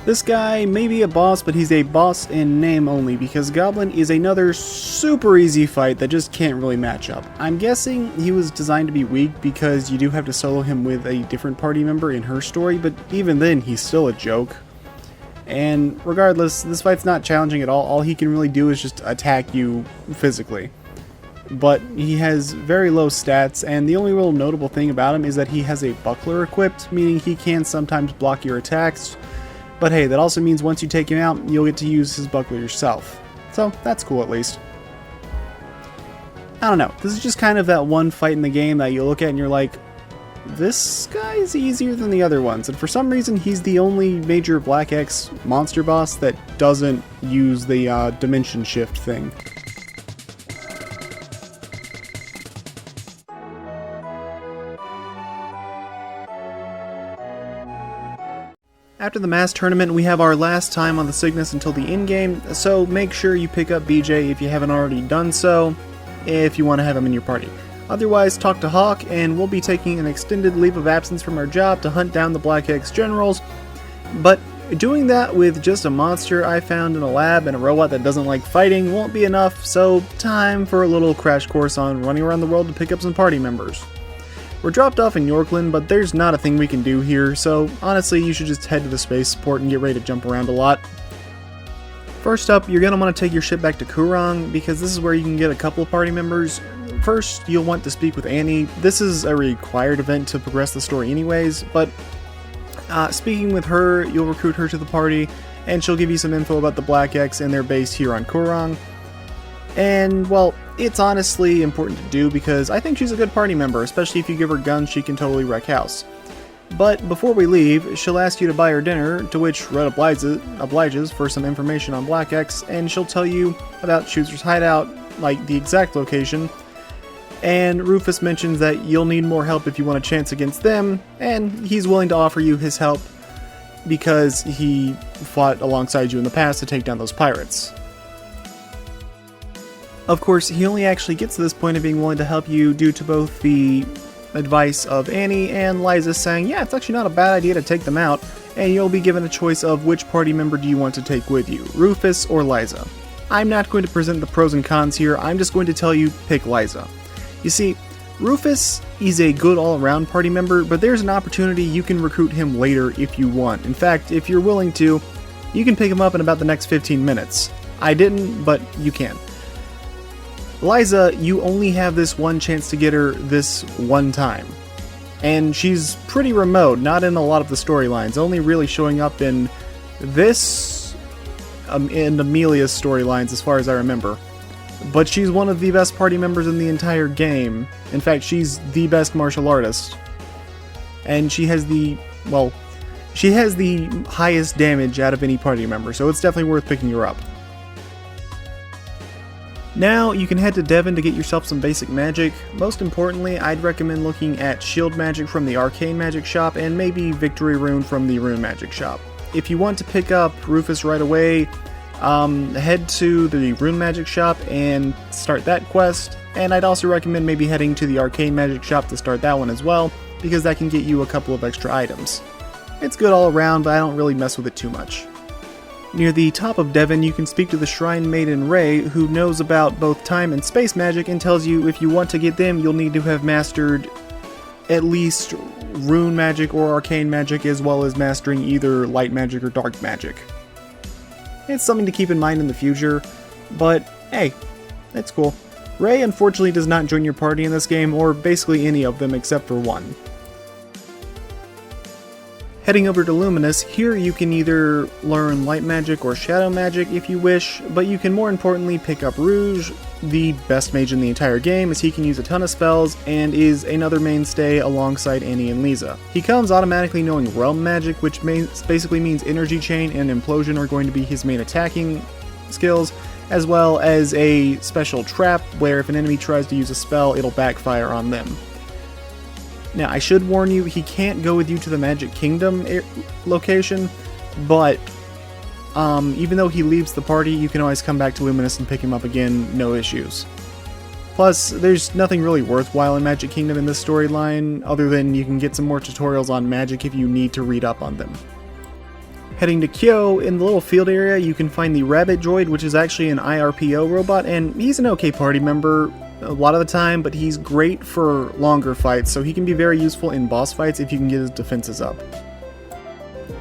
This guy may be a boss, but he's a boss in name only, because Goblin is another super easy fight that just can't really match up. I'm guessing he was designed to be weak because you do have to solo him with a different party member in her story, but even then he's still a joke. And regardless, this fight's not challenging at all. All he can really do is just attack you physically. But he has very low stats, and the only real notable thing about him is that he has a buckler equipped, meaning he can sometimes block your attacks. But hey, that also means once you take him out, you'll get to use his buckler yourself. So that's cool at least. I don't know, this is just kind of that one fight in the game that you look at and you're like, this guy's easier than the other ones. And for some reason, he's the only major Black X monster boss that doesn't use the dimension shift thing. After the mass tournament, we have our last time on the Cygnus until the endgame, so make sure you pick up BJ if you haven't already done so, if you want to have him in your party. Otherwise, talk to Hawk, and we'll be taking an extended leave of absence from our job to hunt down the Black X generals, but doing that with just a monster I found in a lab and a robot that doesn't like fighting won't be enough, so time for a little crash course on running around the world to pick up some party members. We're dropped off in Yorkland, but there's not a thing we can do here, so honestly you should just head to the spaceport and get ready to jump around a lot. First up, you're going to want to take your ship back to Kurong, because this is where you can get a couple of party members. First, you'll want to speak with Annie. This is a required event to progress the story anyways, but speaking with her, you'll recruit her to the party, and she'll give you some info about the Black X and their base here on Kurong. And, well, it's honestly important to do because I think she's a good party member, especially if you give her guns, she can totally wreck house. But before we leave, she'll ask you to buy her dinner, to which Red obliges for some information on Black X, and she'll tell you about Schutzer's hideout, like the exact location. And Rufus mentions that you'll need more help if you want a chance against them, and he's willing to offer you his help because he fought alongside you in the past to take down those pirates. Of course, he only actually gets to this point of being willing to help you due to both the advice of Annie and Liza saying, yeah, it's actually not a bad idea to take them out, and you'll be given a choice of which party member do you want to take with you, Rufus or Liza. I'm not going to present the pros and cons here, I'm just going to tell you pick Liza. You see, Rufus is a good all-around party member, but there's an opportunity you can recruit him later if you want. In fact, if you're willing to, you can pick him up in about the next 15 minutes. I didn't, but you can. Liza, you only have this one chance to get her this one time. And she's pretty remote, not in a lot of the storylines, only really showing up in this and Amelia's storylines as far as I remember. But she's one of the best party members in the entire game. In fact, she's the best martial artist. And she has the highest damage out of any party member, so it's definitely worth picking her up. Now, you can head to Devon to get yourself some basic magic. Most importantly, I'd recommend looking at Shield Magic from the Arcane Magic Shop and maybe Victory Rune from the Rune Magic Shop. If you want to pick up Rufus right away, head to the Rune Magic Shop and start that quest, and I'd also recommend maybe heading to the Arcane Magic Shop to start that one as well, because that can get you a couple of extra items. It's good all around, but I don't really mess with it too much. Near the top of Devon, you can speak to the Shrine Maiden Ray, who knows about both time and space magic and tells you if you want to get them, you'll need to have mastered at least Rune Magic or Arcane Magic, as well as mastering either Light Magic or Dark Magic. It's something to keep in mind in the future, but hey, it's cool. Ray unfortunately does not join your party in this game, or basically any of them except for one. Heading over to Luminous, here you can either learn light magic or shadow magic if you wish, but you can more importantly pick up Rouge, the best mage in the entire game, as he can use a ton of spells and is another mainstay alongside Annie and Lisa. He comes automatically knowing realm magic, which basically means energy chain and implosion are going to be his main attacking skills, as well as a special trap where if an enemy tries to use a spell, it'll backfire on them. Now, I should warn you, he can't go with you to the Magic Kingdom location, but even though he leaves the party, you can always come back to Luminous and pick him up again, no issues. Plus, there's nothing really worthwhile in Magic Kingdom in this storyline, other than you can get some more tutorials on magic if you need to read up on them. Heading to Kyo, in the little field area, you can find the Rabbit Droid, which is actually an IRPO robot, and he's an okay party member a lot of the time, but he's great for longer fights, so he can be very useful in boss fights if you can get his defenses up.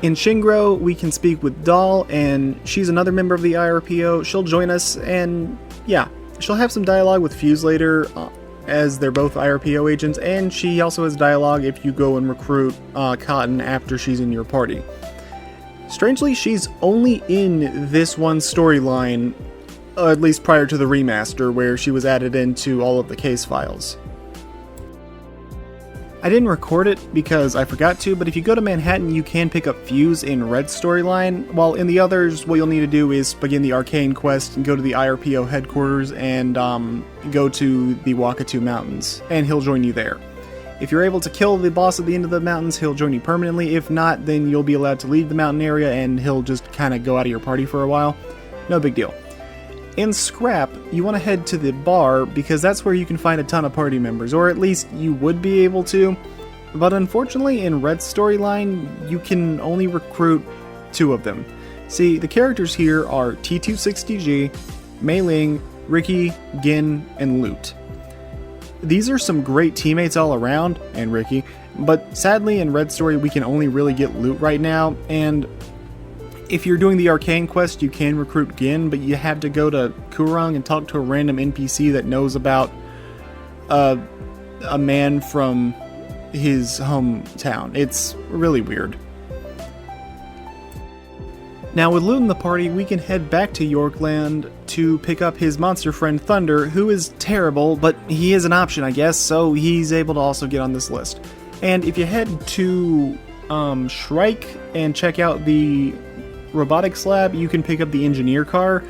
In Shingro, we can speak with Doll, and she's another member of the IRPO. She'll join us, and yeah, she'll have some dialogue with Fuse later, as they're both IRPO agents, and she also has dialogue if you go and recruit Cotton after she's in your party. Strangely, she's only in this one storyline, at least prior to the remaster, where she was added into all of the case files. I didn't record it because I forgot to, but if you go to Manhattan, you can pick up Fuse in Red's storyline, while in the others, what you'll need to do is begin the Arcane quest and go to the IRPO headquarters and go to the Wakatu Mountains, and he'll join you there. If you're able to kill the boss at the end of the mountains, he'll join you permanently. If not, then you'll be allowed to leave the mountain area and he'll just kind of go out of your party for a while. No big deal. In Scrap, you want to head to the bar because that's where you can find a ton of party members, or at least you would be able to. But unfortunately, in Red's storyline, you can only recruit 2 of them. See, the characters here are T260G, Mei Ling, Ricky, Gin, and Lute. These are some great teammates all around, and Ricky, but sadly in Red's story we can only really get Lute right now, and if you're doing the Arcane quest you can recruit Gin, but you have to go to Kurong and talk to a random NPC that knows about a man from his hometown. It's really weird. Now with Lute in the party, we can head back to Yorkland to pick up his monster friend Thunder, who is terrible, but he is an option I guess, so he's able to also get on this list. And if you head to Shrike and check out the robotics lab, you can pick up the engineer car.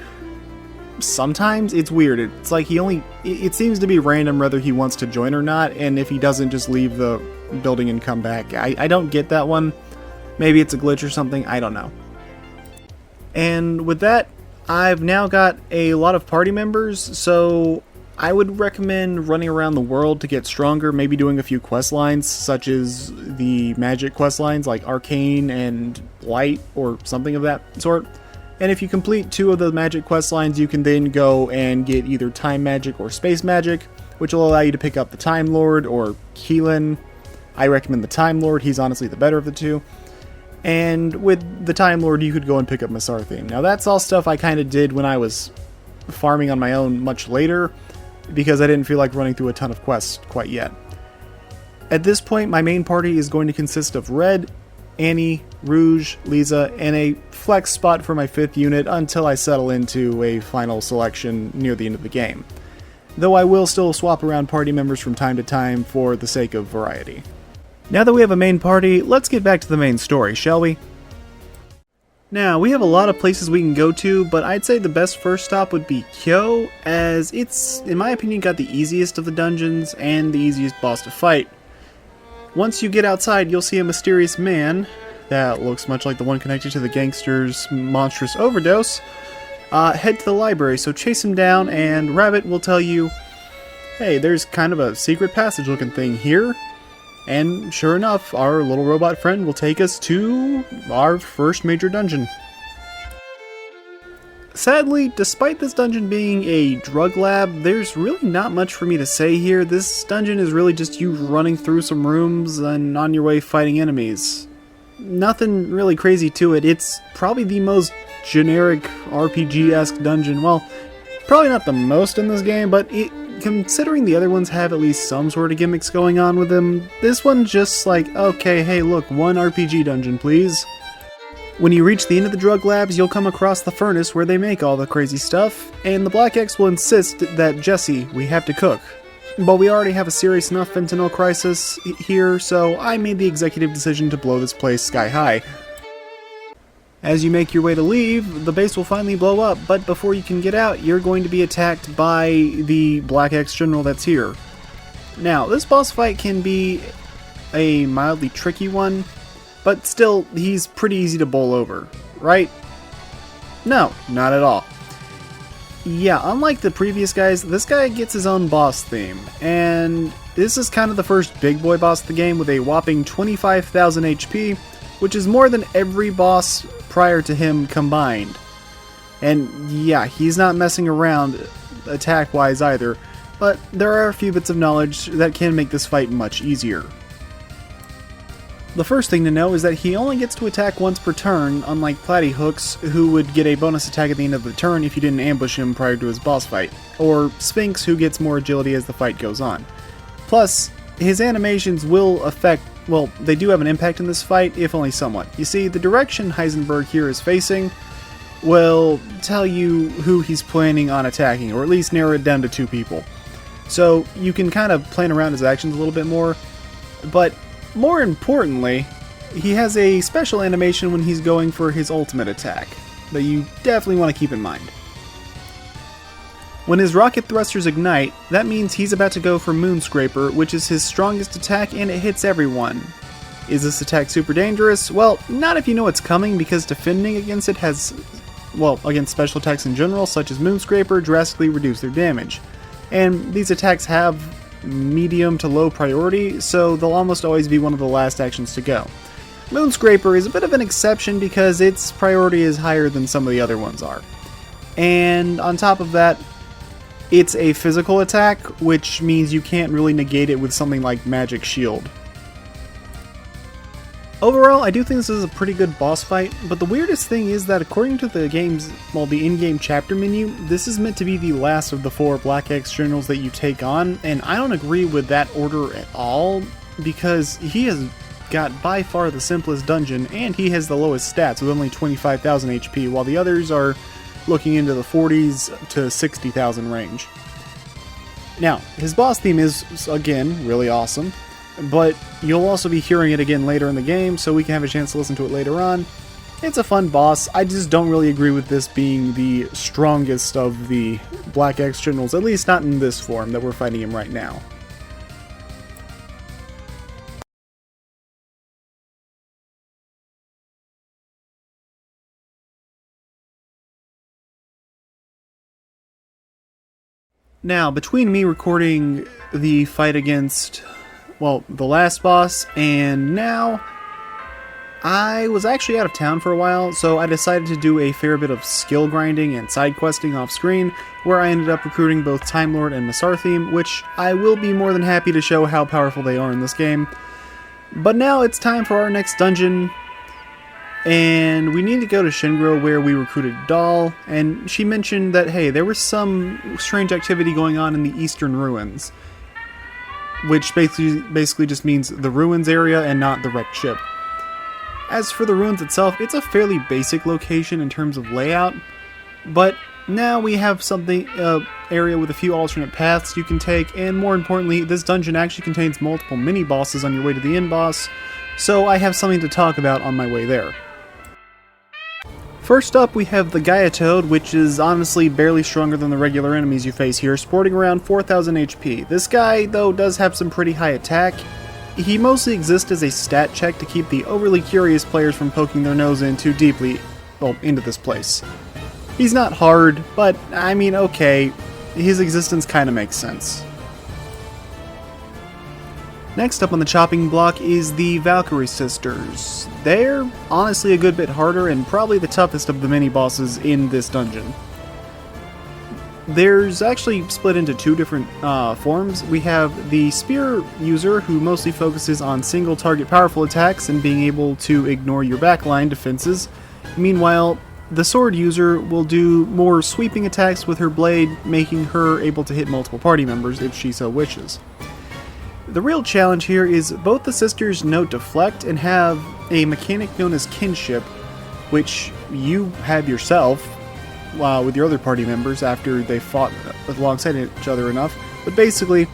Sometimes it's weird, it's like it seems to be random whether he wants to join or not, and if he doesn't, just leave the building and come back. I don't get that one. Maybe it's a glitch or something, I don't know. And with that, I've now got a lot of party members, so I would recommend running around the world to get stronger, maybe doing a few quest lines, such as the magic quest lines like Arcane and Light, or something of that sort. And if you complete 2 of the magic quest lines, you can then go and get either time magic or space magic, which will allow you to pick up the Time Lord or Keelan. I recommend the Time Lord, he's honestly the better of the 2. And with the Time Lord, you could go and pick up Messterpiece. Now that's all stuff I kind of did when I was farming on my own much later, because I didn't feel like running through a ton of quests quite yet. At this point, my main party is going to consist of Red, Annie, Rouge, Lisa, and a flex spot for my 5th unit until I settle into a final selection near the end of the game. Though I will still swap around party members from time to time for the sake of variety. Now that we have a main party, let's get back to the main story, shall we? Now, we have a lot of places we can go to, but I'd say the best first stop would be Kyo, as it's, in my opinion, got the easiest of the dungeons and the easiest boss to fight. Once you get outside, you'll see a mysterious man that looks much like the one connected to the gangster's monstrous overdose. Head to the library, so chase him down, and Rabbit will tell you, hey, there's kind of a secret passage looking thing here. And sure enough, our little robot friend will take us to our first major dungeon. Sadly, despite this dungeon being a drug lab, there's really not much for me to say here. This dungeon is really just you running through some rooms and on your way fighting enemies. Nothing really crazy to it. It's probably the most generic RPG-esque dungeon. Well, probably not the most in this game, but considering the other ones have at least some sort of gimmicks going on with them, this one just like, okay, hey look, one RPG dungeon please. When you reach the end of the drug labs, you'll come across the furnace where they make all the crazy stuff, and the Black X will insist that, Jesse, we have to cook. But we already have a serious enough fentanyl crisis here, so I made the executive decision to blow this place sky high. As you make your way to leave, the base will finally blow up, but before you can get out, you're going to be attacked by the Black X General that's here. Now, this boss fight can be a mildly tricky one, but still, he's pretty easy to bowl over, right? No, not at all. Yeah, unlike the previous guys, this guy gets his own boss theme, and this is kind of the first big boy boss of the game with a whopping 25,000 HP, which is more than every boss prior to him combined. And yeah, he's not messing around attack-wise either, but there are a few bits of knowledge that can make this fight much easier. The first thing to know is that he only gets to attack once per turn, unlike Platy Hooks, who would get a bonus attack at the end of the turn if you didn't ambush him prior to his boss fight, or Sphinx, who gets more agility as the fight goes on. Plus, his animations will affect, well, they do have an impact in this fight, if only somewhat. You see, the direction Heisenberg here is facing will tell you who he's planning on attacking, or at least narrow it down to 2 people. So you can kind of plan around his actions a little bit more, but more importantly, he has a special animation when he's going for his ultimate attack that you definitely want to keep in mind. When his rocket thrusters ignite, that means he's about to go for Moonscraper, which is his strongest attack and it hits everyone. Is this attack super dangerous? Well, not if you know it's coming, because defending against it has, well, against special attacks in general, such as Moonscraper, drastically reduce their damage. And these attacks have medium to low priority, so they'll almost always be one of the last actions to go. Moonscraper is a bit of an exception because its priority is higher than some of the other ones are. And on top of that, it's a physical attack, which means you can't really negate it with something like Magic Shield. Overall, I do think this is a pretty good boss fight, but the weirdest thing is that according to the game's, well, the in-game chapter menu, this is meant to be the last of the 4 Black X Generals that you take on, and I don't agree with that order at all, because he has got by far the simplest dungeon, and he has the lowest stats with only 25,000 HP, while the others are looking into the 40s to 60,000 range. Now, his boss theme is, again, really awesome, but you'll also be hearing it again later in the game, so we can have a chance to listen to it later on. It's a fun boss. I just don't really agree with this being the strongest of the Black X Generals, at least not in this form that we're fighting him right now. Now, between me recording the fight against, well, the last boss, and now, I was actually out of town for a while, so I decided to do a fair bit of skill grinding and side questing off screen, where I ended up recruiting both Time Lord and Messterpiece, which I will be more than happy to show how powerful they are in this game. But now it's time for our next dungeon, and we need to go to Shingro, where we recruited Doll, and she mentioned that, hey, there was some strange activity going on in the Eastern Ruins, which basically just means the ruins area and not the wrecked ship. As for the ruins itself, it's a fairly basic location in terms of layout, but now we have something, area with a few alternate paths you can take, and more importantly, this dungeon actually contains multiple mini-bosses on your way to the end boss, so I have something to talk about on my way there. First up, we have the Gaia Toad, which is honestly barely stronger than the regular enemies you face here, sporting around 4,000 HP. This guy, though, does have some pretty high attack. He mostly exists as a stat check to keep the overly curious players from poking their nose in too deeply, well, into this place. He's not hard, but, I mean, okay, his existence kinda makes sense. Next up on the chopping block is the Valkyrie Sisters. They're honestly a good bit harder and probably the toughest of the mini-bosses in this dungeon. There's actually split into 2 different forms. We have the Spear user, who mostly focuses on single target powerful attacks and being able to ignore your backline defenses. Meanwhile, The sword user will do more sweeping attacks with her blade, making her able to hit multiple party members if she so wishes. The real challenge here is both the sisters know deflect and have a mechanic known as kinship, which you have yourself with your other party members after they fought alongside each other enough. But basically,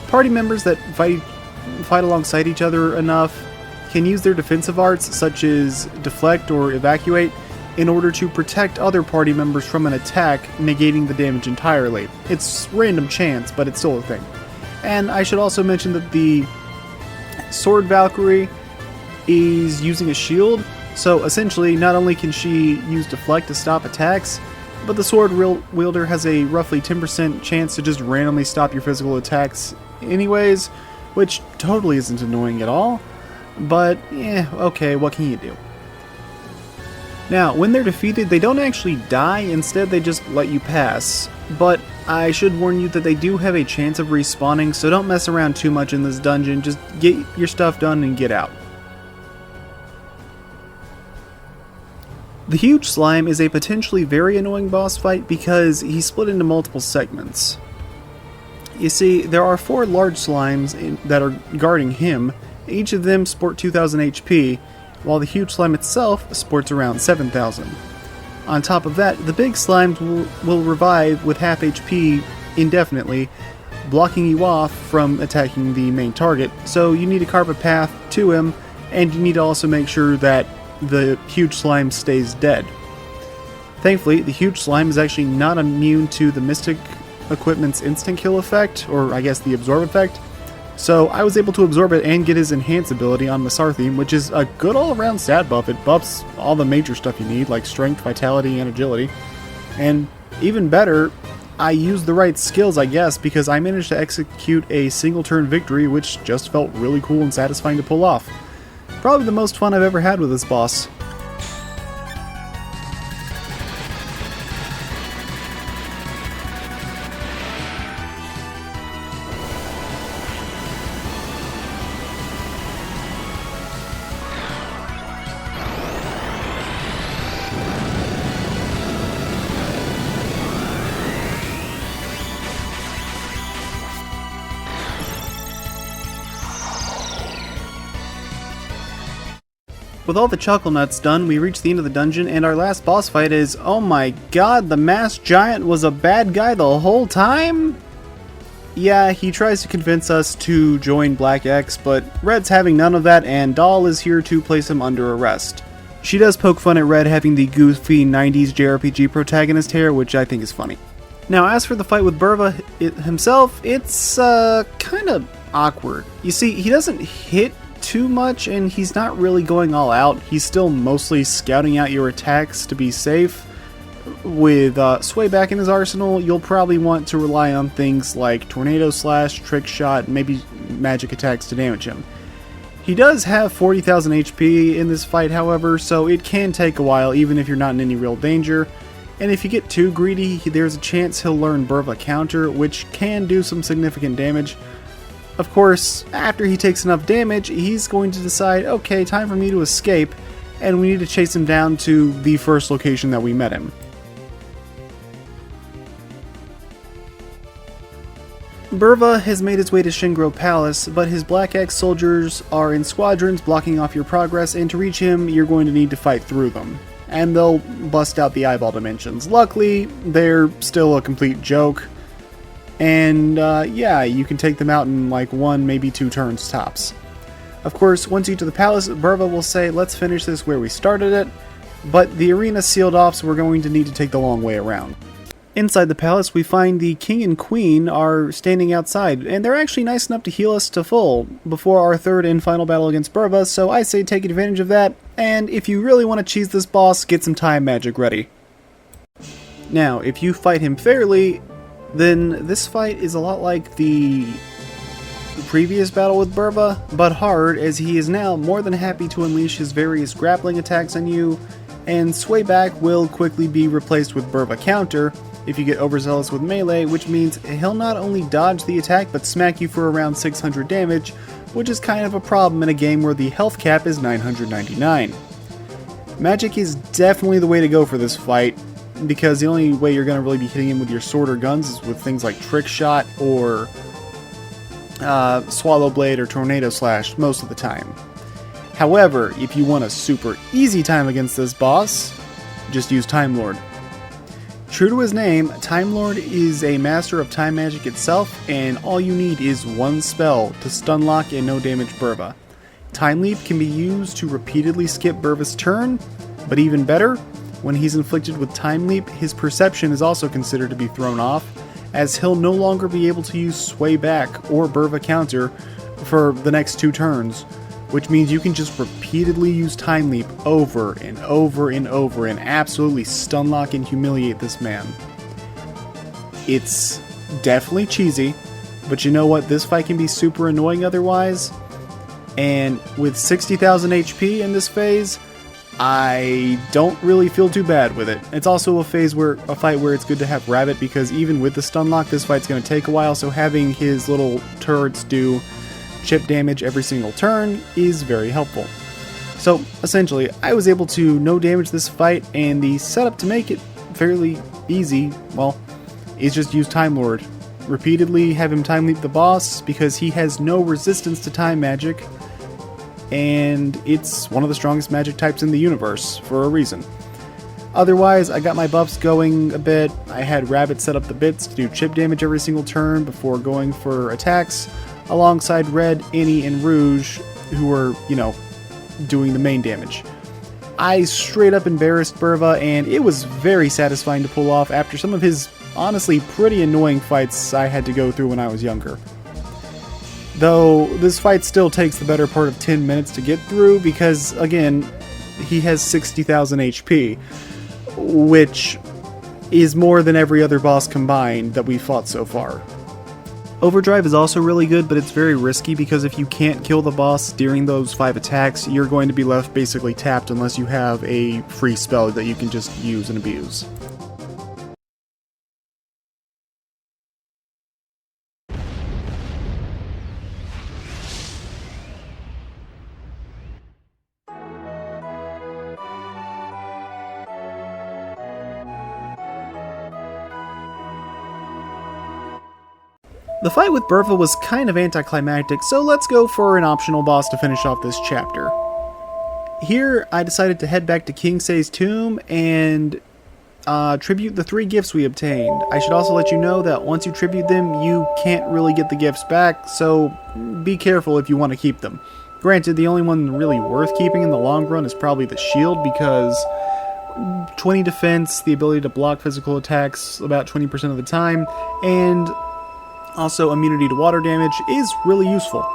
party members that fight alongside each other enough can use their defensive arts such as deflect or evacuate in order to protect other party members from an attack, negating the damage entirely. It's random chance, but it's still a thing. And I should also mention that the Sword Valkyrie is using a shield, so essentially not only can she use deflect to stop attacks, but the sword wielder has a roughly 10% chance to just randomly stop your physical attacks anyways, which totally isn't annoying at all, but okay, what can you do? Now, when they're defeated, they don't actually die, instead they just let you pass. But I should warn you that they do have a chance of respawning, so don't mess around too much in this dungeon, just get your stuff done and get out. The Huge Slime is a potentially very annoying boss fight because he's split into multiple segments. You see, there are 4 large slimes that are guarding him, each of them sport 2000 HP, while the Huge Slime itself sports around 7000. On top of that, the big slimes will revive with half HP indefinitely, blocking you off from attacking the main target, so you need to carve a path to him, and you need to also make sure that the Huge Slime stays dead. Thankfully, the Huge Slime is actually not immune to the Mystic Equipment's instant kill effect, or I guess the absorb effect, so I was able to absorb it and get his enhance ability on Messterpiece, which is a good all-around stat buff. It buffs all the major stuff you need, like strength, vitality, and agility. And even better, I used the right skills, I guess, because I managed to execute a single-turn victory, which just felt really cool and satisfying to pull off. Probably the most fun I've ever had with this boss. With all the Chuckle Nuts done, we reach the end of the dungeon, and our last boss fight is, oh my god, the masked giant was a bad guy the whole time? Yeah, he tries to convince us to join Black X, but Red's having none of that, and Doll is here to place him under arrest. She does poke fun at Red having the goofy 90s JRPG protagonist hair, which I think is funny. Now, as for the fight with Burva himself, it's kind of awkward. You see, he doesn't hit too much, and he's not really going all out. He's still mostly scouting out your attacks to be safe. With Sway back in his arsenal, you'll probably want to rely on things like Tornado Slash, Trick Shot, and maybe magic attacks to damage him. He does have 40,000 HP in this fight, however, so it can take a while even if you're not in any real danger. And if you get too greedy, there's a chance he'll learn Burva Counter, which can do some significant damage. Of course, after he takes enough damage, he's going to decide, okay, time for me to escape, and we need to chase him down to the first location that we met him. Burva has made his way to Shingro Palace, but his Black X soldiers are in squadrons blocking off your progress, and to reach him, you're going to need to fight through them. And they'll bust out the eyeball dimensions. Luckily, they're still a complete joke. And yeah, you can take them out in like 1, maybe 2 turns tops. Of course, once you get to the palace, Burva will say, let's finish this where we started it, but the arena's sealed off, so we're going to need to take the long way around. Inside the palace, we find the king and queen are standing outside, and they're actually nice enough to heal us to full before our third and final battle against Burva, so I say take advantage of that, and if you really want to cheese this boss, get some time magic ready. Now, if you fight him fairly, then this fight is a lot like the previous battle with Burva, but hard, as he is now more than happy to unleash his various grappling attacks on you, and Sway Back will quickly be replaced with Burva Counter if you get overzealous with melee, which means he'll not only dodge the attack but smack you for around 600 damage, which is kind of a problem in a game where the health cap is 999. Magic is definitely the way to go for this fight, because the only way you're going to really be hitting him with your sword or guns is with things like Trick Shot or Swallow Blade or Tornado Slash most of the time. However, if you want a super easy time against this boss, just use Time Lord. True to his name, Time Lord is a master of time magic itself, and all you need is one spell to stun lock and no damage Burva. Time Leap can be used to repeatedly skip Burva's turn, but even better, when he's inflicted with Time Leap, his perception is also considered to be thrown off, as he'll no longer be able to use Sway Back or Burva Counter for the next 2 turns, which means you can just repeatedly use Time Leap over and over and over and absolutely stun lock and humiliate this man. It's definitely cheesy, but you know what? This fight can be super annoying otherwise, and with 60,000 HP in this phase, I don't really feel too bad with it. It's also a fight where it's good to have Rabbit, because even with the stun lock, this fight's going to take a while, so having his little turrets do chip damage every single turn is very helpful. So essentially, I was able to no damage this fight, and the setup to make it fairly easy, well, is just use Time Lord. Repeatedly have him Time Leap the boss, because he has no resistance to time magic, and it's one of the strongest magic types in the universe for a reason. Otherwise, I got my buffs going a bit. I had Rabbit set up the bits to do chip damage every single turn before going for attacks, alongside Red, Annie, and Rouge, who were, doing the main damage. I straight up embarrassed Burva, and it was very satisfying to pull off after some of his honestly pretty annoying fights I had to go through when I was younger. Though this fight still takes the better part of 10 minutes to get through, because again, he has 60,000 HP, which is more than every other boss combined that we've fought so far. Overdrive is also really good, but it's very risky, because if you can't kill the boss during those 5 attacks, you're going to be left basically tapped unless you have a free spell that you can just use and abuse. The fight with Burva was kind of anticlimactic, so let's go for an optional boss to finish off this chapter. Here, I decided to head back to King Sei's tomb and tribute the 3 gifts we obtained. I should also let you know that once you tribute them, you can't really get the gifts back, so be careful if you want to keep them. Granted, the only one really worth keeping in the long run is probably the shield, because 20 defense, the ability to block physical attacks about 20% of the time, and also immunity to water damage is really useful.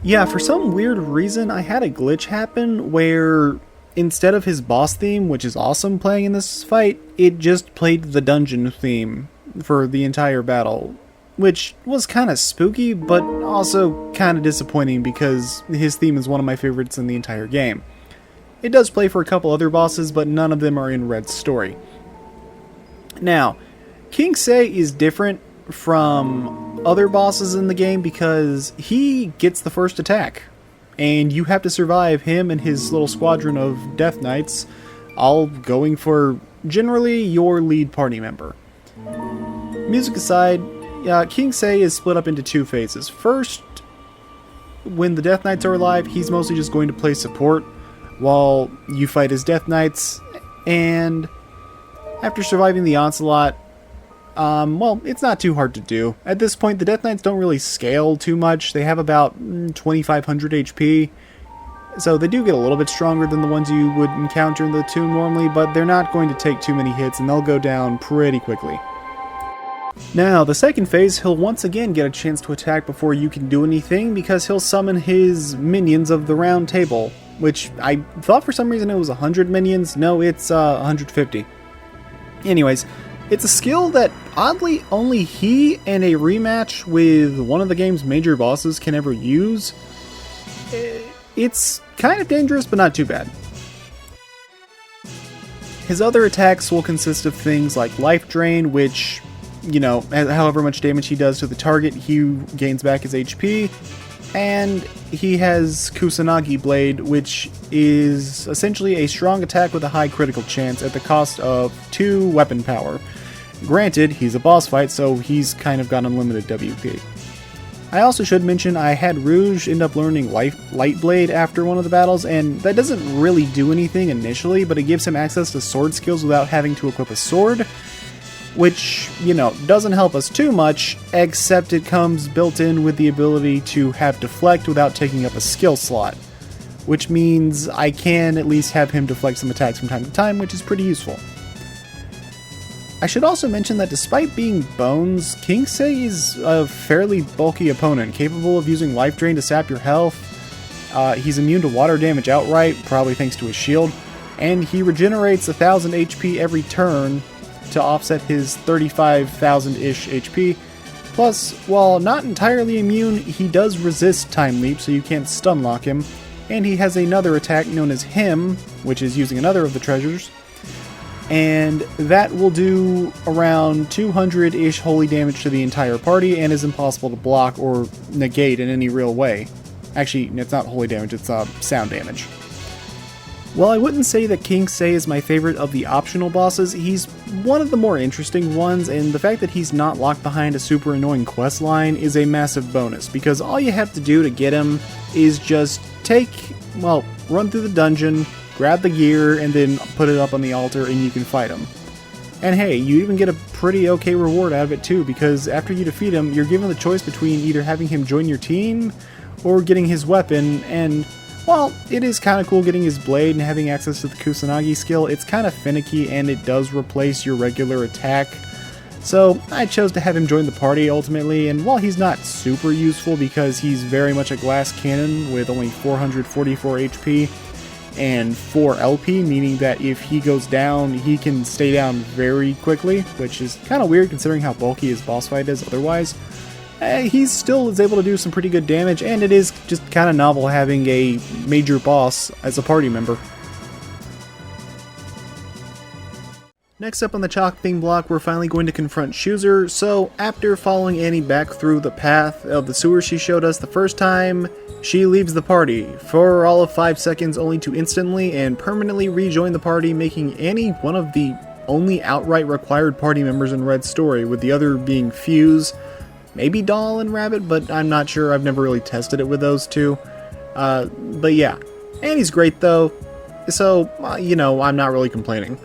Yeah, for some weird reason, I had a glitch happen where instead of his boss theme, which is awesome playing in this fight, it just played the dungeon theme for the entire battle, which was kind of spooky, but also kind of disappointing because his theme is one of my favorites in the entire game. It does play for a couple other bosses, but none of them are in Red's story. Now, King Sei is different from other bosses in the game because he gets the first attack, and you have to survive him and his little squadron of Death Knights, all going for generally your lead party member. Music aside, King Sei is split up into 2 phases. First, when the Death Knights are alive, he's mostly just going to play support while you fight his Death Knights, and after surviving the Onslaught, well, it's not too hard to do. At this point, the Death Knights don't really scale too much. They have about 2,500 HP, so they do get a little bit stronger than the ones you would encounter in the tomb normally, but they're not going to take too many hits, and they'll go down pretty quickly. Now, the second phase, he'll once again get a chance to attack before you can do anything because he'll summon his minions of the round table, which I thought for some reason it was 100 minions. No, it's 150. Anyways, it's a skill that oddly only he and a rematch with one of the game's major bosses can ever use. It's kind of dangerous, but not too bad. His other attacks will consist of things like Life Drain, which, you know, however much damage he does to the target, he gains back his HP. And he has Kusanagi Blade, which is essentially a strong attack with a high critical chance at the cost of 2 weapon power. Granted, he's a boss fight, so he's kind of got unlimited WP. I also should mention I had Rouge end up learning Light Blade after one of the battles, and that doesn't really do anything initially, but it gives him access to sword skills without having to equip a sword, which, you know, doesn't help us too much, except it comes built in with the ability to have Deflect without taking up a skill slot, which means I can at least have him deflect some attacks from time to time, which is pretty useful. I should also mention that despite being Bones, Kingsei is a fairly bulky opponent, capable of using Life Drain to sap your health. He's immune to water damage outright, probably thanks to his shield, and he regenerates 1000 HP every turn to offset his 35,000-ish HP. Plus, while not entirely immune, he does resist Time Leap, so you can't stun lock him, and he has another attack known as Him, which is using another of the treasures, and that will do around 200-ish holy damage to the entire party and is impossible to block or negate in any real way. Actually, it's not holy damage, it's sound damage. While I wouldn't say that Kingsei is my favorite of the optional bosses, he's one of the more interesting ones, and the fact that he's not locked behind a super annoying quest line is a massive bonus, because all you have to do to get him is just run through the dungeon, grab the gear, and then put it up on the altar and you can fight him. And hey, you even get a pretty okay reward out of it too, because after you defeat him, you're given the choice between either having him join your team or getting his weapon, and while it is kind of cool getting his blade and having access to the Kusanagi skill, it's kind of finicky and it does replace your regular attack. So I chose to have him join the party ultimately, and while he's not super useful because he's very much a glass cannon with only 444 HP, and 4 LP, meaning that if he goes down, he can stay down very quickly, which is kind of weird considering how bulky his boss fight is otherwise. He still is able to do some pretty good damage, and it is just kind of novel having a major boss as a party member. Next up on the chopping block, we're finally going to confront Shuzer. So after following Annie back through the path of the sewer she showed us the first time, she leaves the party for all of 5 seconds, only to instantly and permanently rejoin the party, making Annie one of the only outright required party members in Red's story, with the other being Fuse, maybe Doll and Rabbit, but I'm not sure, I've never really tested it with those two. But yeah, Annie's great though, so, I'm not really complaining.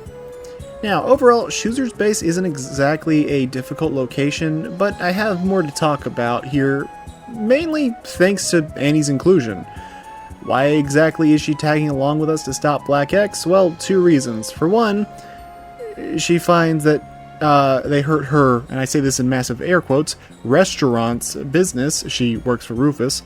Now, overall, Shuzer's base isn't exactly a difficult location, but I have more to talk about here, mainly thanks to Annie's inclusion. Why exactly is she tagging along with us to stop Black X? Well, 2 reasons. For one, she finds that they hurt her, and I say this in massive air quotes, restaurant's business. She works for Rufus.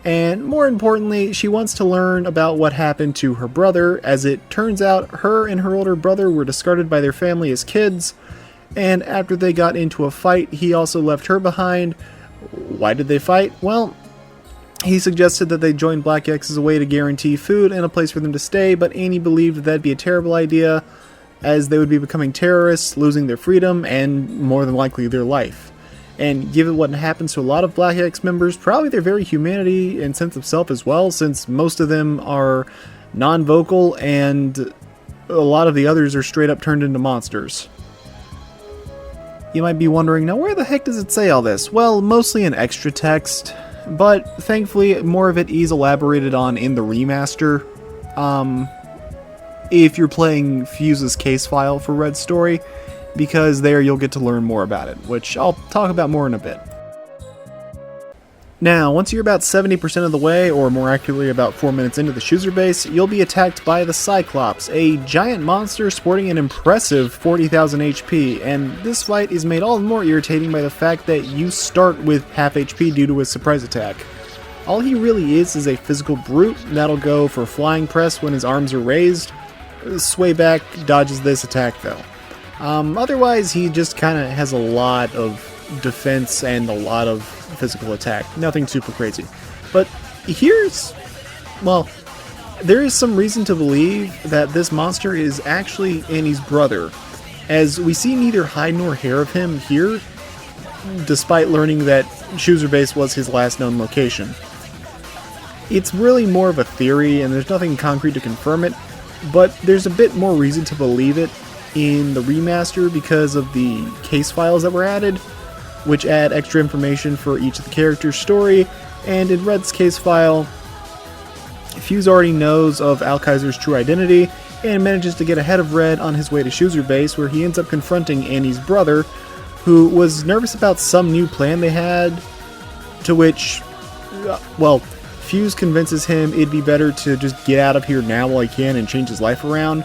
And more importantly, she wants to learn about what happened to her brother, as it turns out her and her older brother were discarded by their family as kids, and after they got into a fight, he also left her behind. Why did they fight? Well, he suggested that they join Black X as a way to guarantee food and a place for them to stay, but Annie believed that'd be a terrible idea, as they would be becoming terrorists, losing their freedom, and more than likely their life. And given what happens to a lot of Black X members, probably their very humanity and sense of self as well, since most of them are non-vocal and a lot of the others are straight up turned into monsters. You might be wondering, now where the heck does it say all this? Well, mostly in extra text, but thankfully more of it is elaborated on in the remaster. If you're playing Fuse's case file for Red's story, because there you'll get to learn more about it, which I'll talk about more in a bit. Now, once you're about 70% of the way, or more accurately about 4 minutes into the Chooser base, you'll be attacked by the Cyclops, a giant monster sporting an impressive 40,000 HP, and this fight is made all the more irritating by the fact that you start with half HP due to his surprise attack. All he really is a physical brute that'll go for flying press when his arms are raised. Sway back dodges this attack though. Otherwise, he just kind of has a lot of defense and a lot of physical attack. Nothing super crazy. But there is some reason to believe that this monster is actually Annie's brother, as we see neither hide nor hair of him here, despite learning that Chooser Base was his last known location. It's really more of a theory, and there's nothing concrete to confirm it, but there's a bit more reason to believe it in the remaster because of the case files that were added, which add extra information for each of the characters' story. And in Red's case file, Fuse already knows of Alkaiser's true identity and manages to get ahead of Red on his way to Chooser Base, where he ends up confronting Annie's brother, who was nervous about some new plan they had, to which, Fuse convinces him it'd be better to just get out of here now while he can and change his life around.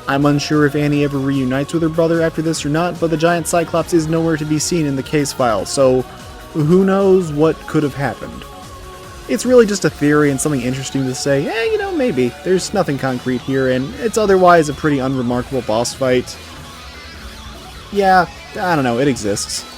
I'm unsure if Annie ever reunites with her brother after this or not, but the giant Cyclops is nowhere to be seen in the case file, so who knows what could have happened. It's really just a theory and something interesting to say, maybe. There's nothing concrete here, and it's otherwise a pretty unremarkable boss fight. Yeah, I don't know, it exists.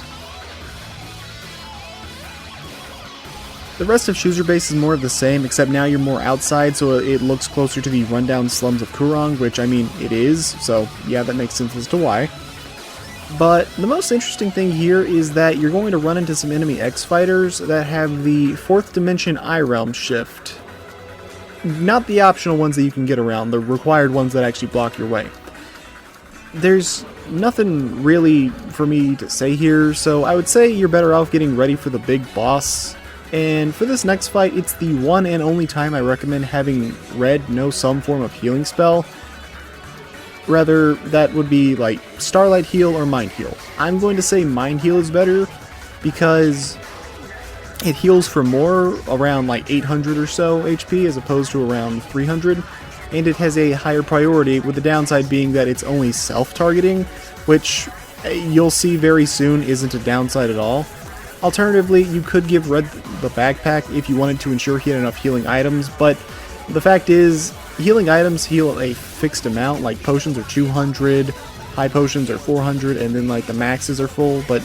The rest of Chooser Base is more of the same, except now you're more outside, so it looks closer to the rundown slums of Kurong, which, it is, so yeah, that makes sense as to why. But the most interesting thing here is that you're going to run into some enemy X-Fighters that have the 4th Dimension Eye Realm shift. Not the optional ones that you can get around, the required ones that actually block your way. There's nothing really for me to say here, so I would say you're better off getting ready for the big boss. And for this next fight, it's the one and only time I recommend having Red know some form of healing spell. Rather, that would be like Starlight Heal or Mind Heal. I'm going to say Mind Heal is better because it heals for more, around like 800 or so HP as opposed to around 300, and it has a higher priority, with the downside being that it's only self-targeting, which you'll see very soon isn't a downside at all. Alternatively, you could give Red the backpack if you wanted to ensure he had enough healing items, but the fact is, healing items heal a fixed amount, like potions are 200, high potions are 400, and then like the maxes are full, but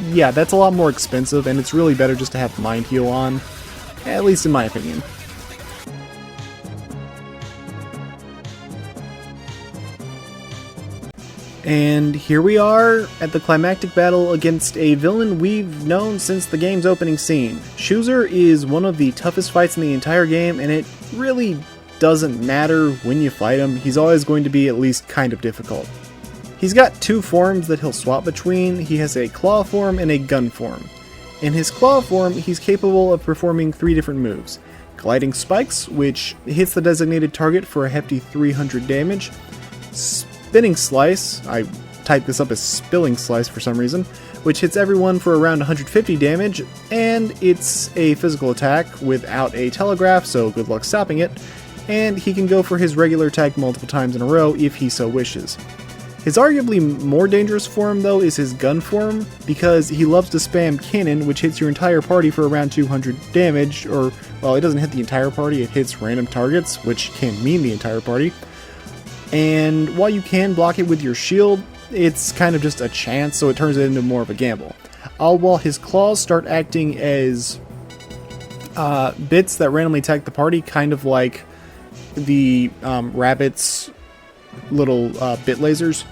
yeah, that's a lot more expensive, and it's really better just to have Mind Heal on, at least in my opinion. And here we are at the climactic battle against a villain we've known since the game's opening scene. Chooser is one of the toughest fights in the entire game, and it really doesn't matter when you fight him, he's always going to be at least kind of difficult. He's got 2 forms that he'll swap between. He has a claw form and a gun form. In his claw form, he's capable of performing 3 different moves. Gliding Spikes, which hits the designated target for a hefty 300 damage. Spinning Slice, I typed this up as Spilling Slice for some reason, which hits everyone for around 150 damage, and it's a physical attack without a telegraph, so good luck stopping it, and he can go for his regular attack multiple times in a row if he so wishes. His arguably more dangerous form, though, is his gun form, because he loves to spam Cannon, which hits your entire party for around 200 damage, or, well, it doesn't hit the entire party, it hits random targets, which can mean the entire party. And while you can block it with your shield, it's kind of just a chance, so it turns it into more of a gamble. All while his claws start acting as bits that randomly attack the party, kind of like the rabbit's little bit lasers.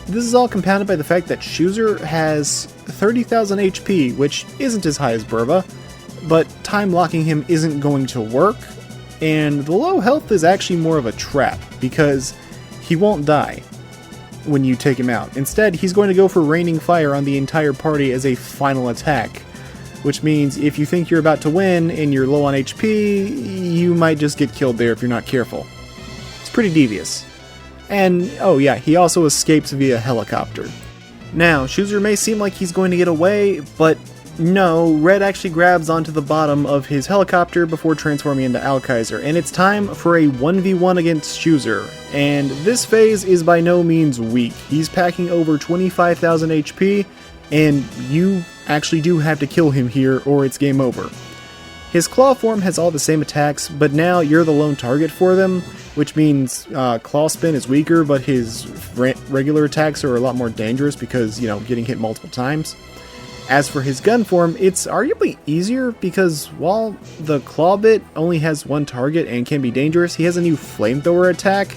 This is all compounded by the fact that Chooser has 30,000 HP, which isn't as high as Burba, but time locking him isn't going to work. And the low health is actually more of a trap, because he won't die when you take him out. Instead, he's going to go for Raining Fire on the entire party as a final attack, which means if you think you're about to win and you're low on HP, you might just get killed there if you're not careful. It's pretty devious. And, oh yeah, he also escapes via helicopter. Now, Chooser may seem like he's going to get away, but No, Red actually grabs onto the bottom of his helicopter before transforming into Alkaiser, and it's time for a 1v1 against Chooser. And this phase is by no means weak. He's packing over 25,000 HP, and you actually do have to kill him here or it's game over. His claw form has all the same attacks, but now you're the lone target for them, which means claw spin is weaker, but his regular attacks are a lot more dangerous because, getting hit multiple times. As for his gun form, it's arguably easier because while the claw bit only has one target and can be dangerous, he has a new flamethrower attack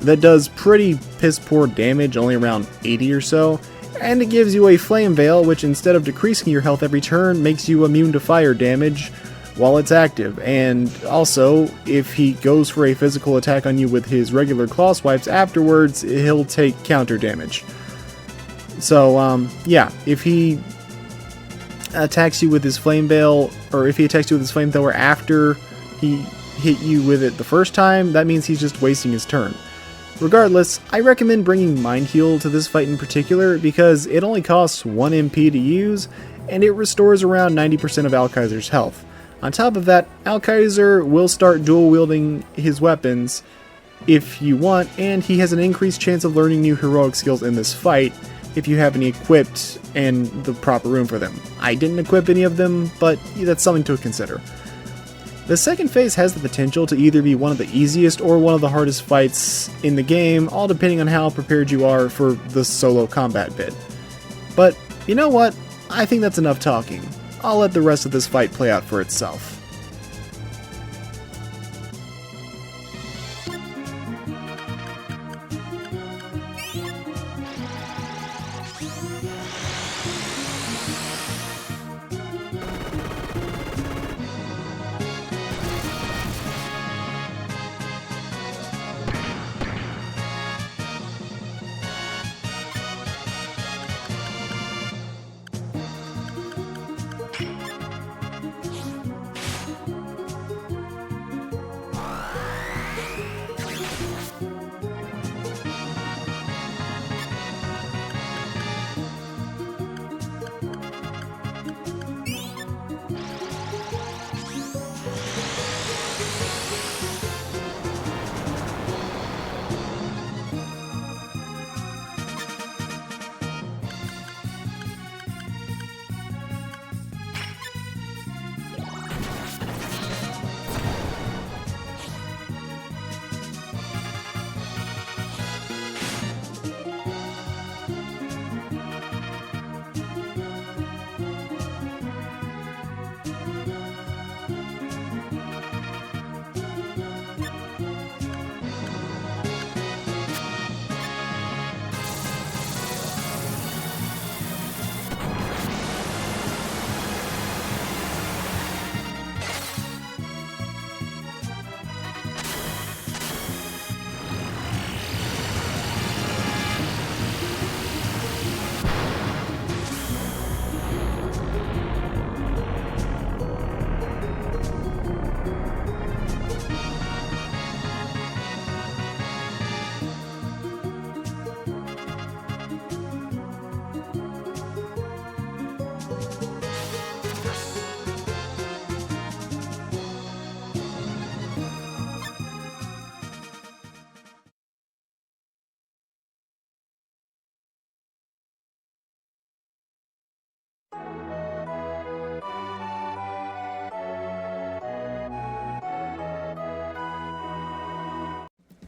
that does pretty piss poor damage, only around 80 or so, and it gives you a flame veil, which instead of decreasing your health every turn, makes you immune to fire damage while it's active. And also, if he goes for a physical attack on you with his regular claw swipes afterwards, he'll take counter damage. So, yeah, if he attacks you with his flame veil, or if he attacks you with his flamethrower after he hit you with it the first time, that means he's just wasting his turn. Regardless, I recommend bringing Mind Heal to this fight in particular because it only costs 1 MP to use, and it restores around 90% of Alkaiser's health. On top of that, Alkaiser will start dual wielding his weapons if you want, and he has an increased chance of learning new heroic skills in this fight if you have any equipped and the proper room for them. I didn't equip any of them, but that's something to consider. The second phase has the potential to either be one of the easiest or one of the hardest fights in the game, all depending on how prepared you are for the solo combat bit. But you know what? I think that's enough talking. I'll let the rest of this fight play out for itself.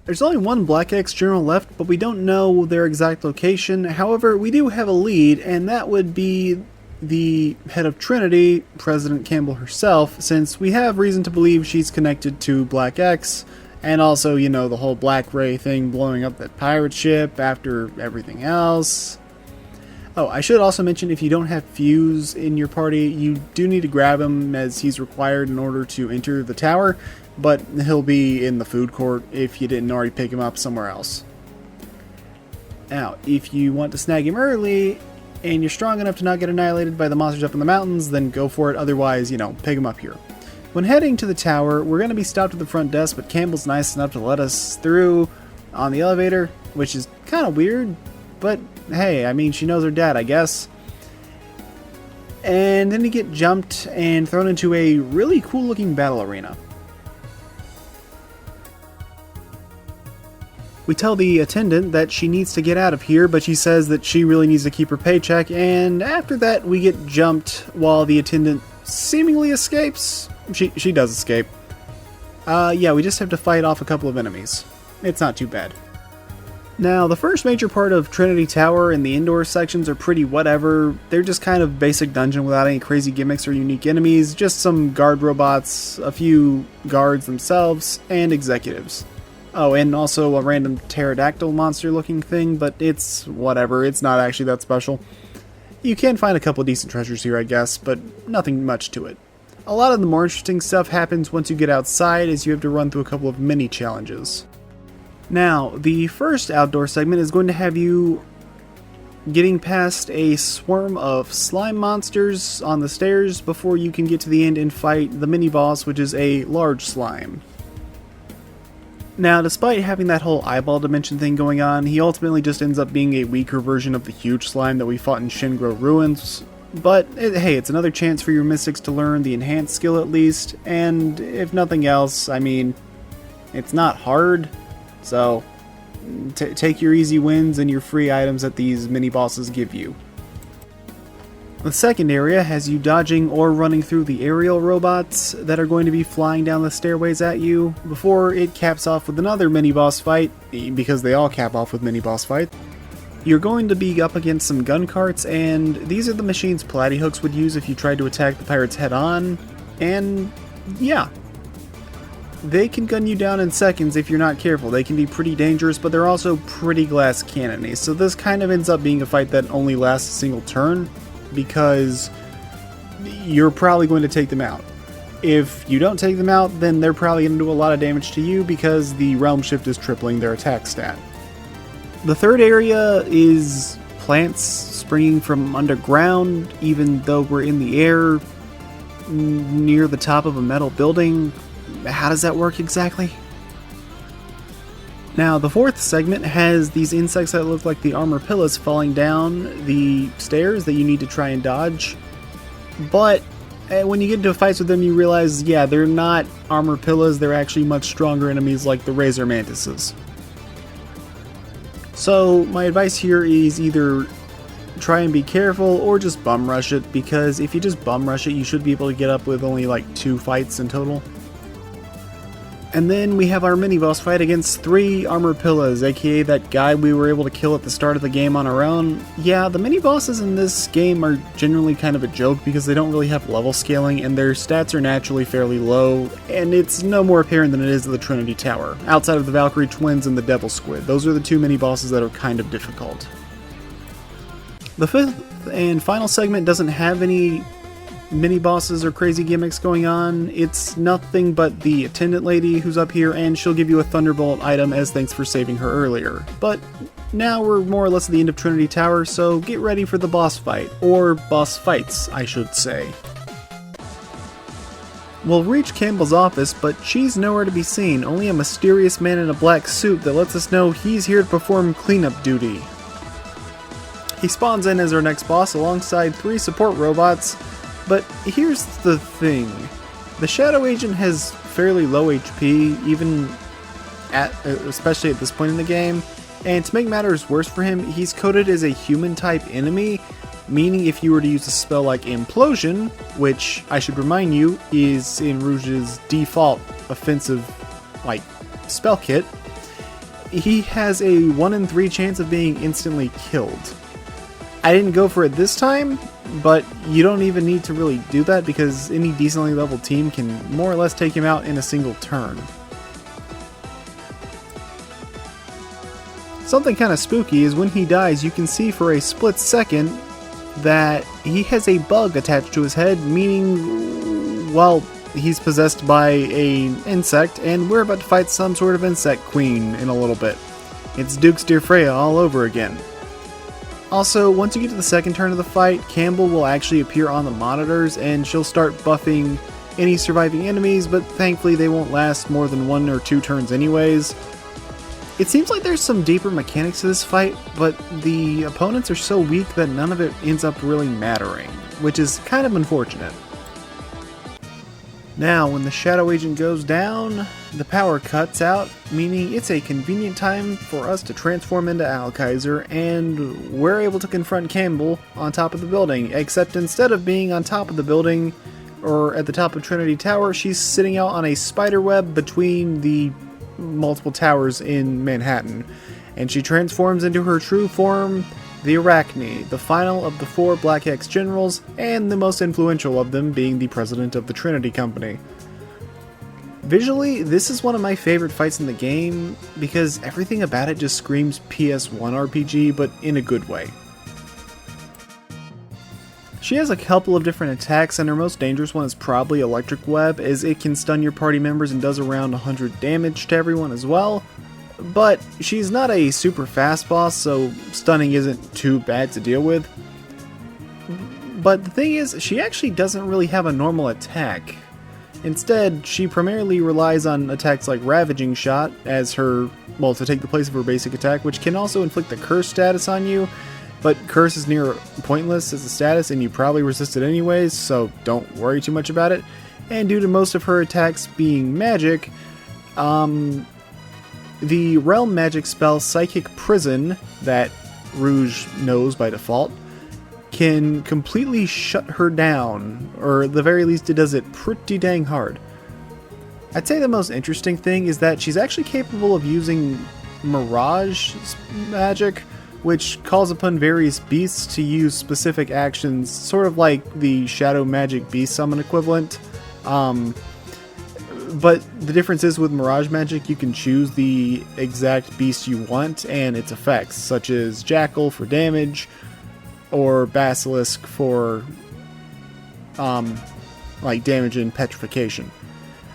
There's only one Black X general left, but we don't know their exact location. However, we do have a lead, and that would be the head of Trinity, President Campbell herself, since we have reason to believe she's connected to Black X, and also, the whole Black Ray thing blowing up that pirate ship after everything else. Oh, I should also mention, if you don't have Fuse in your party, you do need to grab him as he's required in order to enter the tower, but he'll be in the food court if you didn't already pick him up somewhere else. Now, if you want to snag him early, and you're strong enough to not get annihilated by the monsters up in the mountains, then go for it. Otherwise, pick him up here. When heading to the tower, we're going to be stopped at the front desk, but Campbell's nice enough to let us through on the elevator, which is kind of weird, but hey, she knows her dad, I guess. And then you get jumped and thrown into a really cool looking battle arena. We tell the attendant that she needs to get out of here, but she says that she really needs to keep her paycheck, and after that we get jumped while the attendant seemingly escapes. She does escape. Yeah, we just have to fight off a couple of enemies. It's not too bad. Now, the first major part of Trinity Tower and the indoor sections are pretty whatever. They're just kind of basic dungeon without any crazy gimmicks or unique enemies, just some guard robots, a few guards themselves, and executives. Oh, and also a random pterodactyl monster looking thing, but it's whatever, it's not actually that special. You can find a couple decent treasures here, I guess, but nothing much to it. A lot of the more interesting stuff happens once you get outside, as you have to run through a couple of mini challenges. Now, the first outdoor segment is going to have you getting past a swarm of slime monsters on the stairs before you can get to the end and fight the mini-boss, which is a large slime. Now, despite having that whole eyeball dimension thing going on, he ultimately just ends up being a weaker version of the huge slime that we fought in Shingro Ruins. But, hey, it's another chance for your mystics to learn the enhanced skill at least, and if nothing else, I mean, it's not hard, so take your easy wins and your free items that these mini-bosses give you. The second area has you dodging or running through the aerial robots that are going to be flying down the stairways at you, before it caps off with another mini-boss fight, because they all cap off with mini-boss fights. You're going to be up against some gun carts, and these are the machines Platyhooks would use if you tried to attack the pirates head-on, and yeah. They can gun you down in seconds if you're not careful. They can be pretty dangerous, but they're also pretty glass cannony, so this kind of ends up being a fight that only lasts a single turn, because you're probably going to take them out. If you don't take them out, then they're probably going to do a lot of damage to you because the Realm Shift is tripling their attack stat. The third area is plants springing from underground, even though we're in the air near the top of a metal building. How does that work exactly? Now, the fourth segment has these insects that look like the armor pillas falling down the stairs that you need to try and dodge. But when you get into fights with them, you realize, yeah, they're not armor pillas, they're actually much stronger enemies like the razor mantises. So, my advice here is either try and be careful or just bum rush it, because if you just bum rush it, you should be able to get up with only like 2 fights in total. And then we have our mini-boss fight against 3 armor pillas, aka that guy we were able to kill at the start of the game on our own. Yeah, the mini-bosses in this game are generally kind of a joke because they don't really have level scaling and their stats are naturally fairly low, and it's no more apparent than it is at the Trinity Tower, outside of the Valkyrie Twins and the Devil Squid. Those are the 2 mini-bosses that are kind of difficult. The fifth and final segment doesn't have any mini-bosses or crazy gimmicks going on. It's nothing but the attendant lady who's up here, and she'll give you a Thunderbolt item as thanks for saving her earlier. But now we're more or less at the end of Trinity Tower, so get ready for the boss fight. Or boss fights, I should say. We'll reach Campbell's office, but she's nowhere to be seen, only a mysterious man in a black suit that lets us know he's here to perform cleanup duty. He spawns in as our next boss alongside 3 support robots. But here's the thing, the Shadow Agent has fairly low HP, especially at this point in the game, and to make matters worse for him, he's coded as a human-type enemy, meaning if you were to use a spell like Implosion, which, I should remind you, is in Rouge's default offensive, spell kit, he has a 1 in 3 chance of being instantly killed. I didn't go for it this time, but you don't even need to really do that because any decently leveled team can more or less take him out in a single turn. Something kind of spooky is when he dies, you can see for a split second that he has a bug attached to his head, meaning, well, he's possessed by an insect, and we're about to fight some sort of insect queen in a little bit. It's Duke's Dear Freya all over again. Also, once you get to the second turn of the fight, Campbell will actually appear on the monitors and she'll start buffing any surviving enemies, but thankfully they won't last more than 1 or 2 turns anyways. It seems like there's some deeper mechanics to this fight, but the opponents are so weak that none of it ends up really mattering, which is kind of unfortunate. Now, when the Shadow Agent goes down, the power cuts out, meaning it's a convenient time for us to transform into Alkaiser, and we're able to confront Campbell on top of the building, except instead of being on top of the building, or at the top of Trinity Tower, she's sitting out on a spider web between the multiple towers in Manhattan, and she transforms into her true form, the Arachne, the final of the 4 Black X generals, and the most influential of them being the president of the Trinity Company. Visually, this is one of my favorite fights in the game, because everything about it just screams PS1 RPG, but in a good way. She has a couple of different attacks, and her most dangerous one is probably Electric Web, as it can stun your party members and does around 100 damage to everyone as well. But she's not a super fast boss, so stunning isn't too bad to deal with. But the thing is, she actually doesn't really have a normal attack. Instead, she primarily relies on attacks like Ravaging Shot as her, well, to take the place of her basic attack, which can also inflict the Curse status on you. But Curse is near pointless as a status, and you probably resist it anyways, so don't worry too much about it. And due to most of her attacks being magic, the realm magic spell Psychic Prison, that Rouge knows by default, can completely shut her down, or at the very least it does it pretty dang hard. I'd say the most interesting thing is that she's actually capable of using Mirage magic, which calls upon various beasts to use specific actions, sort of like the Shadow Magic Beast Summon equivalent. But the difference is with Mirage Magic, you can choose the exact beast you want and its effects, such as Jackal for damage, or Basilisk for like damage and petrification.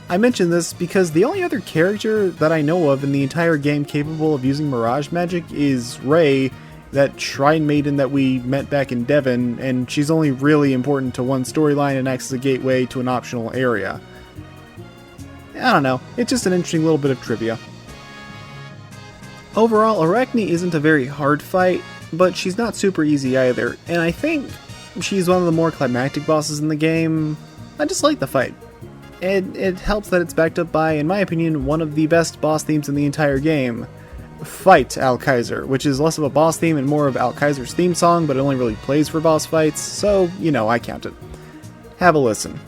I mention this because the only other character that I know of in the entire game capable of using Mirage Magic is Ray, that Shrine Maiden that we met back in Devon, and she's only really important to one storyline and acts as a gateway to an optional area. I don't know, it's just an interesting little bit of trivia. Overall, Arachne isn't a very hard fight, but she's not super easy either, and I think she's one of the more climactic bosses in the game. I just like the fight. It helps that it's backed up by, in my opinion, one of the best boss themes in the entire game. Fight Alkaiser, which is less of a boss theme and more of Alkaiser's theme song, but it only really plays for boss fights, so, you know, I count it. Have a listen.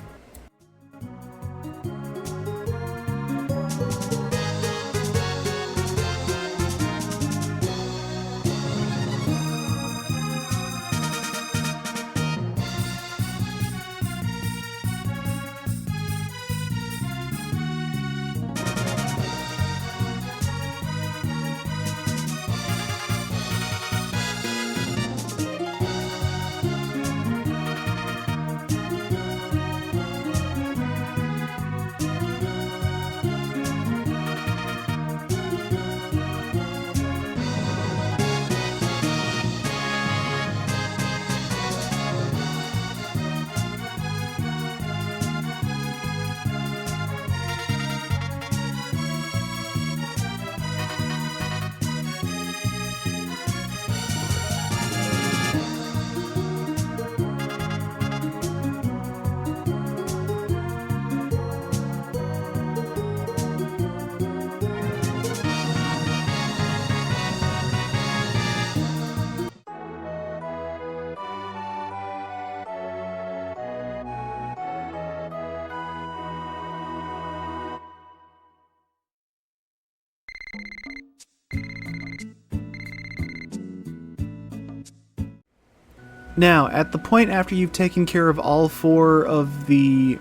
Now, at the point after you've taken care of all 4 of the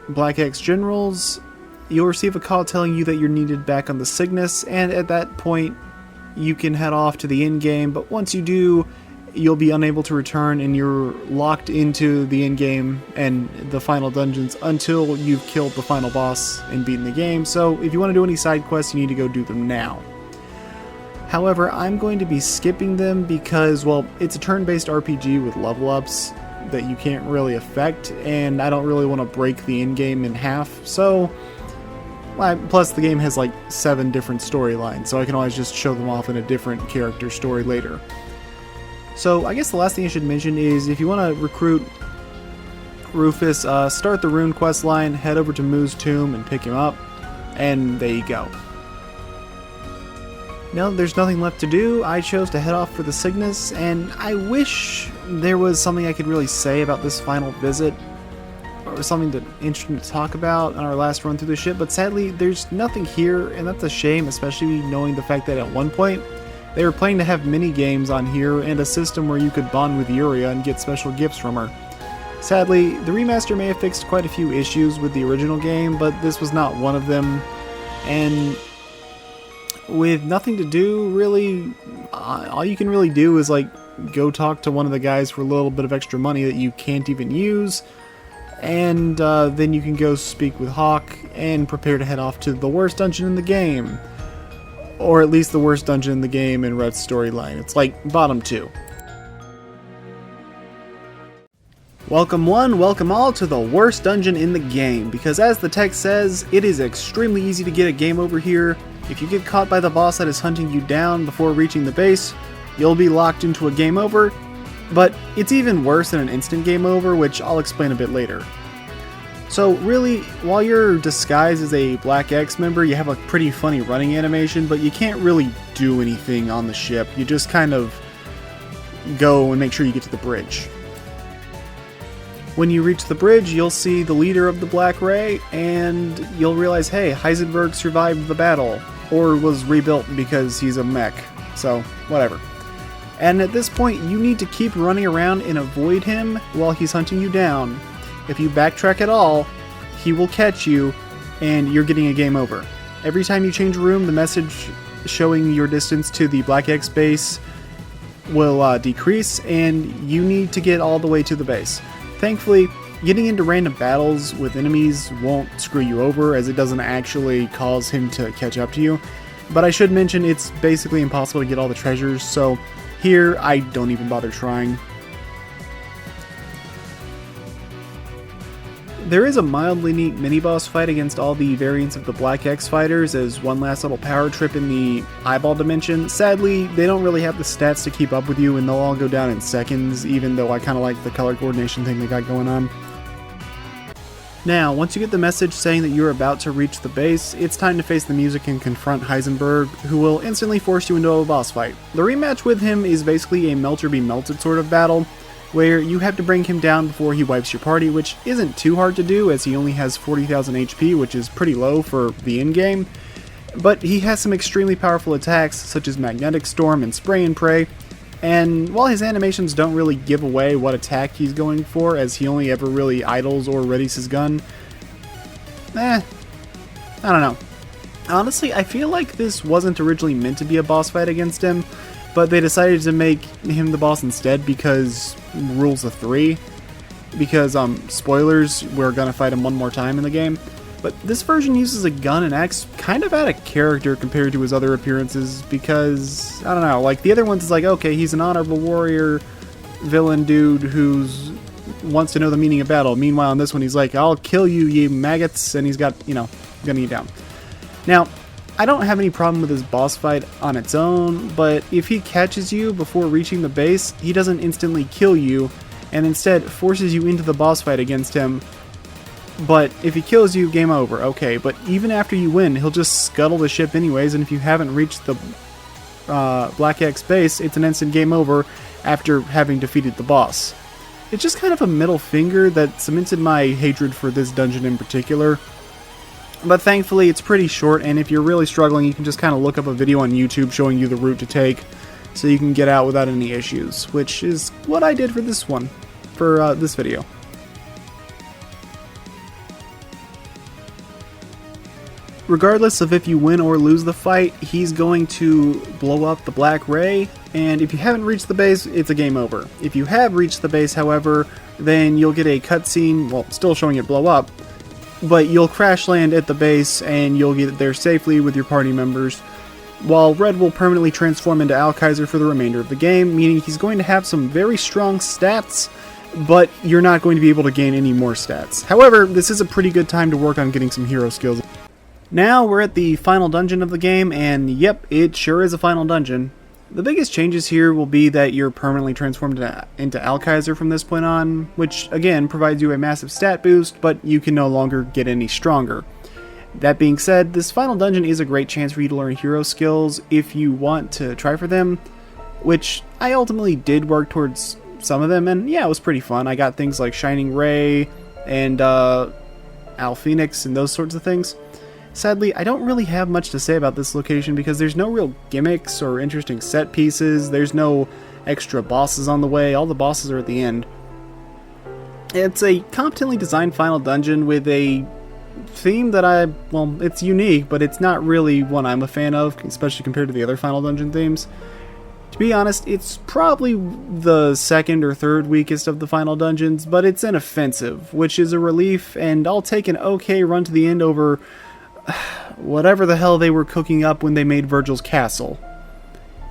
Black X generals, you'll receive a call telling you that you're needed back on the Cygnus, and at that point, you can head off to the endgame, but once you do, you'll be unable to return, and you're locked into the endgame and the final dungeons until you've killed the final boss and beaten the game, so if you want to do any side quests, you need to go do them now. However, I'm going to be skipping them because, well, it's a turn-based RPG with level ups that you can't really affect, and I don't really want to break the endgame in half, so Plus, the game has like 7 different storylines, so I can always just show them off in a different character story later. So I guess the last thing I should mention is if you want to recruit Rufus, start the Rune quest line, head over to Moo's tomb and pick him up, and there you go. Now that there's nothing left to do, I chose to head off for the Cygnus, and I wish there was something I could really say about this final visit, or something interesting to talk about on our last run through the ship, but sadly there's nothing here, and that's a shame, especially knowing the fact that at one point they were planning to have mini games on here and a system where you could bond with Yuria and get special gifts from her. Sadly, the remaster may have fixed quite a few issues with the original game, but this was not one of them, and with nothing to do, really, all you can really do is like go talk to one of the guys for a little bit of extra money that you can't even use, and then you can go speak with Hawk and prepare to head off to the worst dungeon in the game. Or at least the worst dungeon in the game in Red's storyline. It's like bottom 2. Welcome one, welcome all to the worst dungeon in the game, because as the text says, it is extremely easy to get a game over here. If you get caught by the boss that is hunting you down before reaching the base, you'll be locked into a game over, but it's even worse than an instant game over, which I'll explain a bit later. So really, while you're disguised as a Black X member, you have a pretty funny running animation, but you can't really do anything on the ship. You just kind of go and make sure you get to the bridge. When you reach the bridge, you'll see the leader of the Black Ray, and you'll realize, hey, Heisenberg survived the battle, or was rebuilt because he's a mech, so whatever. And at this point, you need to keep running around and avoid him while he's hunting you down. If you backtrack at all, he will catch you, and you're getting a game over. Every time you change a room, the message showing your distance to the Black X base will decrease, and you need to get all the way to the base. Thankfully, getting into random battles with enemies won't screw you over, as it doesn't actually cause him to catch up to you. But I should mention it's basically impossible to get all the treasures, so here I don't even bother trying. There is a mildly neat mini-boss fight against all the variants of the Black X fighters as one last little power trip in the eyeball dimension. Sadly, they don't really have the stats to keep up with you, and they'll all go down in seconds, even though I kind of like the color coordination thing they got going on. Now, once you get the message saying that you're about to reach the base, it's time to face the music and confront Heisenberg, who will instantly force you into a boss fight. The rematch with him is basically a melt or be melted sort of battle, where you have to bring him down before he wipes your party, which isn't too hard to do as he only has 40,000 HP, which is pretty low for the endgame. But he has some extremely powerful attacks such as Magnetic Storm and Spray and Pray, and while his animations don't really give away what attack he's going for, as he only ever really idles or readies his gun, I don't know. Honestly, I feel like this wasn't originally meant to be a boss fight against him, but they decided to make him the boss instead because rules of 3. Because, spoilers, we're gonna fight him one more time in the game. But this version uses a gun and axe kind of out of character compared to his other appearances because, I don't know, like the other ones is like, okay, he's an honorable warrior villain dude who's wants to know the meaning of battle. Meanwhile, in this one, he's like, I'll kill you, ye maggots, and he's got, gunning you down. Now, I don't have any problem with his boss fight on its own, but if he catches you before reaching the base, he doesn't instantly kill you, and instead forces you into the boss fight against him. But if he kills you, game over, okay, but even after you win, he'll just scuttle the ship anyways, and if you haven't reached the Black X base, it's an instant game over after having defeated the boss. It's just kind of a middle finger that cemented my hatred for this dungeon in particular. But thankfully, it's pretty short, and if you're really struggling, you can just kind of look up a video on YouTube showing you the route to take, so you can get out without any issues, which is what I did for this one, for this video. Regardless of if you win or lose the fight, he's going to blow up the Black Ray, and if you haven't reached the base, it's a game over. If you have reached the base, however, then you'll get a cutscene, well, still showing it blow up, but you'll crash land at the base and you'll get there safely with your party members, while Red will permanently transform into Alkaiser for the remainder of the game, meaning he's going to have some very strong stats, but you're not going to be able to gain any more stats. However, this is a pretty good time to work on getting some hero skills. Now we're at the final dungeon of the game, and yep, it sure is a final dungeon. The biggest changes here will be that you're permanently transformed into Alkaiser from this point on, which again provides you a massive stat boost, but you can no longer get any stronger. That being said, this final dungeon is a great chance for you to learn hero skills if you want to try for them, which I ultimately did work towards some of them, and yeah, it was pretty fun. I got things like Shining Ray and Al Phoenix and those sorts of things. Sadly, I don't really have much to say about this location because there's no real gimmicks or interesting set pieces, there's no extra bosses on the way, all the bosses are at the end. It's a competently designed final dungeon with a theme that well, it's unique, but it's not really one I'm a fan of, especially compared to the other final dungeon themes. To be honest, it's probably the second or third weakest of the final dungeons, but it's inoffensive, which is a relief, and I'll take an okay run to the end over whatever the hell they were cooking up when they made Virgil's castle.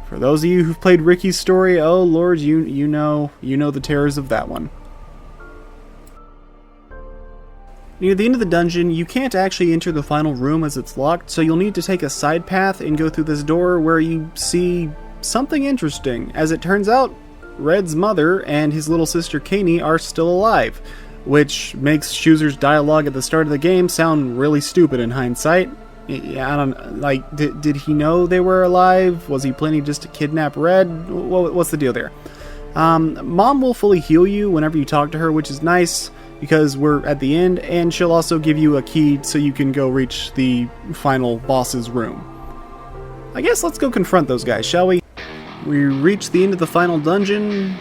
For those of you who've played Ricky's story, oh lord, you know the terrors of that one. Near the end of the dungeon, you can't actually enter the final room as it's locked, so you'll need to take a side path and go through this door where you see something interesting. As it turns out, Red's mother and his little sister Kani are still alive, which makes Shoezer's dialogue at the start of the game sound really stupid in hindsight. I don't, like, did he know they were alive? Was he planning just to kidnap Red? What's the deal there? Mom will fully heal you whenever you talk to her, which is nice, because we're at the end, and she'll also give you a key so you can go reach the final boss's room. I guess let's go confront those guys, shall we? We reach the end of the final dungeon,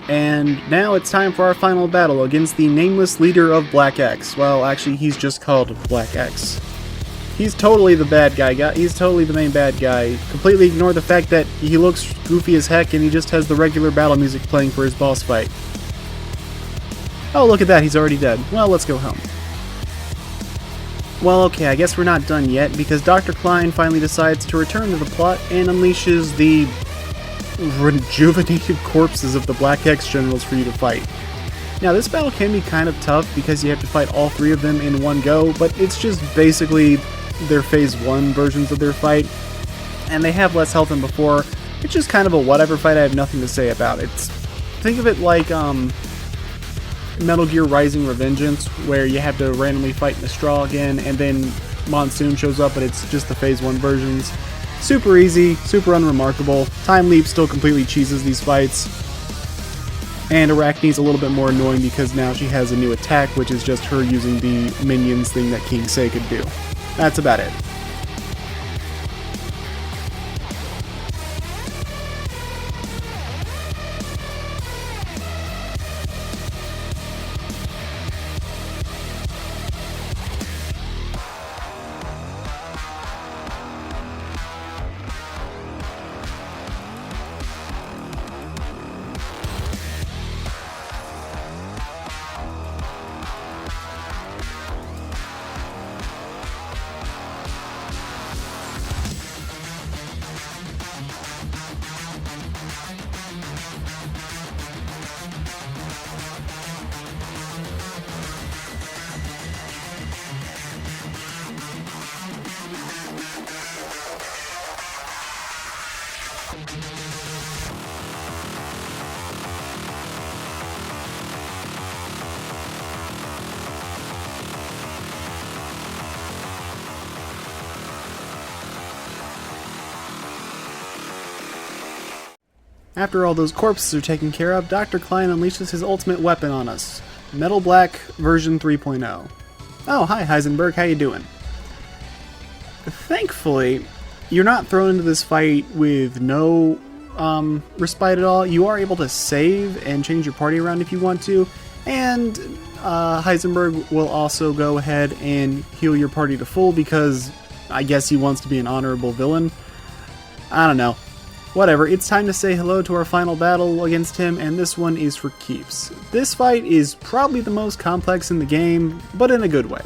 and now it's time for our final battle against the nameless leader of Black X. Well, actually, he's just called Black X. He's totally the bad guy. He's totally the main bad guy. Completely ignore the fact that he looks goofy as heck and he just has the regular battle music playing for his boss fight. Oh, look at that, he's already dead. Well, let's go home. Well, okay, I guess we're not done yet, because Dr. Klein finally decides to return to the plot and unleashes the rejuvenated corpses of the Black X generals for you to fight. Now, this battle can be kind of tough because you have to fight all three of them in one go, but it's just basically their Phase 1 versions of their fight, and they have less health than before. It's just kind of a whatever fight. I have nothing to say about it. Think of it like Metal Gear Rising Revengeance, where you have to randomly fight Mistral again, and then Monsoon shows up, but it's just the Phase 1 versions. Super easy, super unremarkable. Time Leap still completely cheeses these fights. And Arachne's a little bit more annoying because now she has a new attack, which is just her using the minions thing that King Sei could do. That's about it. After all those corpses are taken care of, Dr. Klein unleashes his ultimate weapon on us, Metal Black version 3.0. Oh, hi Heisenberg, how you doing? Thankfully, you're not thrown into this fight with no respite at all. You are able to save and change your party around if you want to, and Heisenberg will also go ahead and heal your party to full because I guess he wants to be an honorable villain. I don't know. Whatever, it's time to say hello to our final battle against him, and this one is for keeps. This fight is probably the most complex in the game, but in a good way.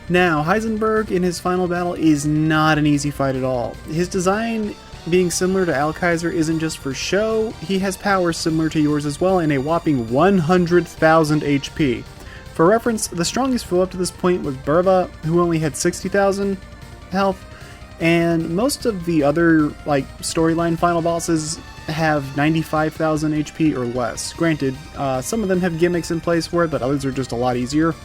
Now, Heisenberg in his final battle is not an easy fight at all. His design being similar to Alkaiser isn't just for show, he has powers similar to yours as well and a whopping 100,000 HP. For reference, the strongest foe up to this point was Burva, who only had 60,000 health, and most of the other storyline final bosses have 95,000 HP or less. Granted, some of them have gimmicks in place for it, but others are just a lot easier.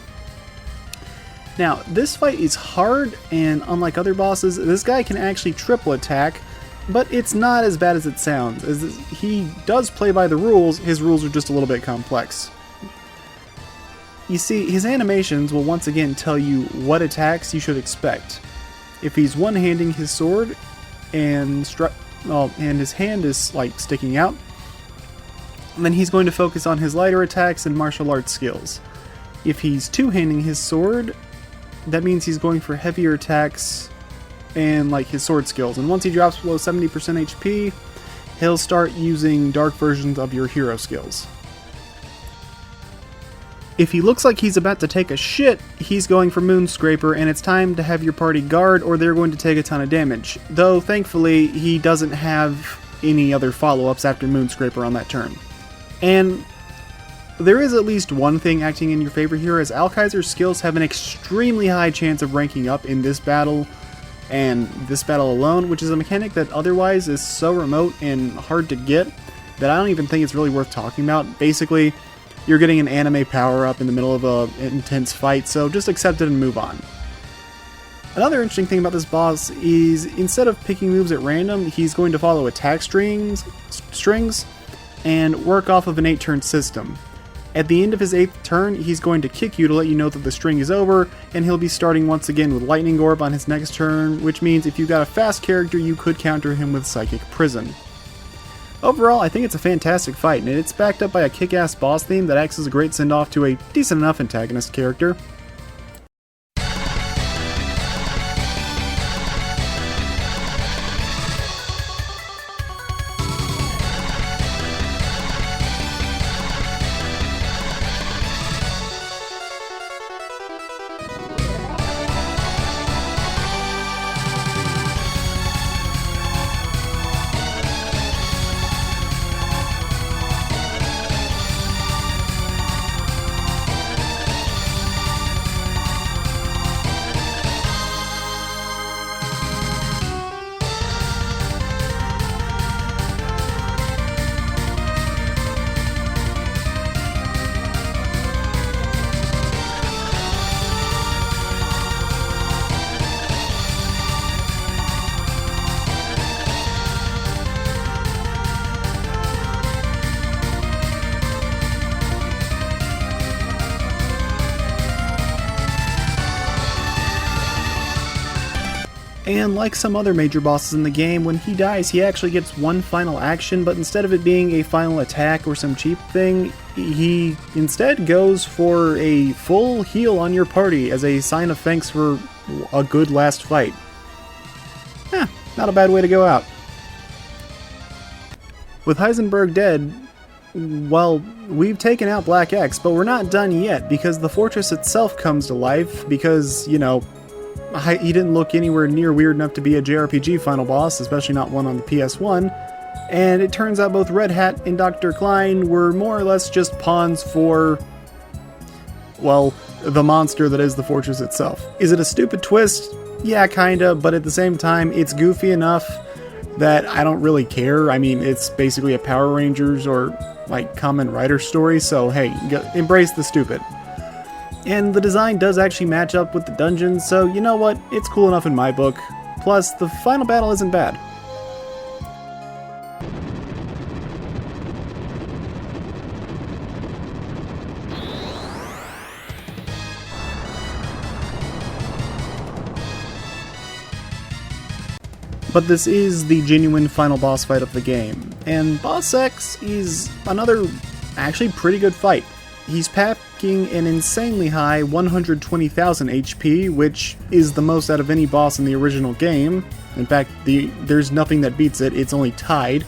Now, this fight is hard, and unlike other bosses, this guy can actually triple attack, but it's not as bad as it sounds. As he does play by the rules, his rules are just a little bit complex. You see, his animations will once again tell you what attacks you should expect. If he's one-handing his sword, and his hand is sticking out, then he's going to focus on his lighter attacks and martial arts skills. If he's two-handing his sword, that means he's going for heavier attacks and his sword skills. And once he drops below 70% HP, he'll start using dark versions of your hero skills. If he looks like he's about to take a shit, he's going for Moonscraper, and it's time to have your party guard or they're going to take a ton of damage. Though, thankfully, he doesn't have any other follow-ups after Moonscraper on that turn. And there is at least one thing acting in your favor here, as Alkaiser's skills have an extremely high chance of ranking up in this battle, and this battle alone, which is a mechanic that otherwise is so remote and hard to get that I don't even think it's really worth talking about. Basically, you're getting an anime power-up in the middle of an intense fight, so just accept it and move on. Another interesting thing about this boss is, instead of picking moves at random, he's going to follow attack strings and work off of an 8-turn system. At the end of his 8th turn, he's going to kick you to let you know that the string is over, and he'll be starting once again with Lightning Orb on his next turn, which means if you've got a fast character, you could counter him with Psychic Prison. Overall, I think it's a fantastic fight, and it's backed up by a kick-ass boss theme that acts as a great send-off to a decent enough antagonist character. And like some other major bosses in the game, when he dies he actually gets one final action, but instead of it being a final attack or some cheap thing, he instead goes for a full heal on your party as a sign of thanks for a good last fight. Not a bad way to go out. With Heisenberg dead, well, we've taken out Black X, but we're not done yet, because the fortress itself comes to life, because, you know, he didn't look anywhere near weird enough to be a JRPG final boss, especially not one on the PS1, and it turns out both Red Hat and Dr. Klein were more or less just pawns for, well, the monster that is the fortress itself. Is it a stupid twist? Yeah, kinda, but at the same time, it's goofy enough that I don't really care. I mean, it's basically a Power Rangers or, Kamen Rider story, so hey, embrace the stupid. And the design does actually match up with the dungeons, so you know what, it's cool enough in my book. Plus, the final battle isn't bad. But this is the genuine final boss fight of the game, and Boss X is another actually pretty good fight. He's packing an insanely high 120,000 HP, which is the most out of any boss in the original game. In fact, there's nothing that beats it, it's only tied.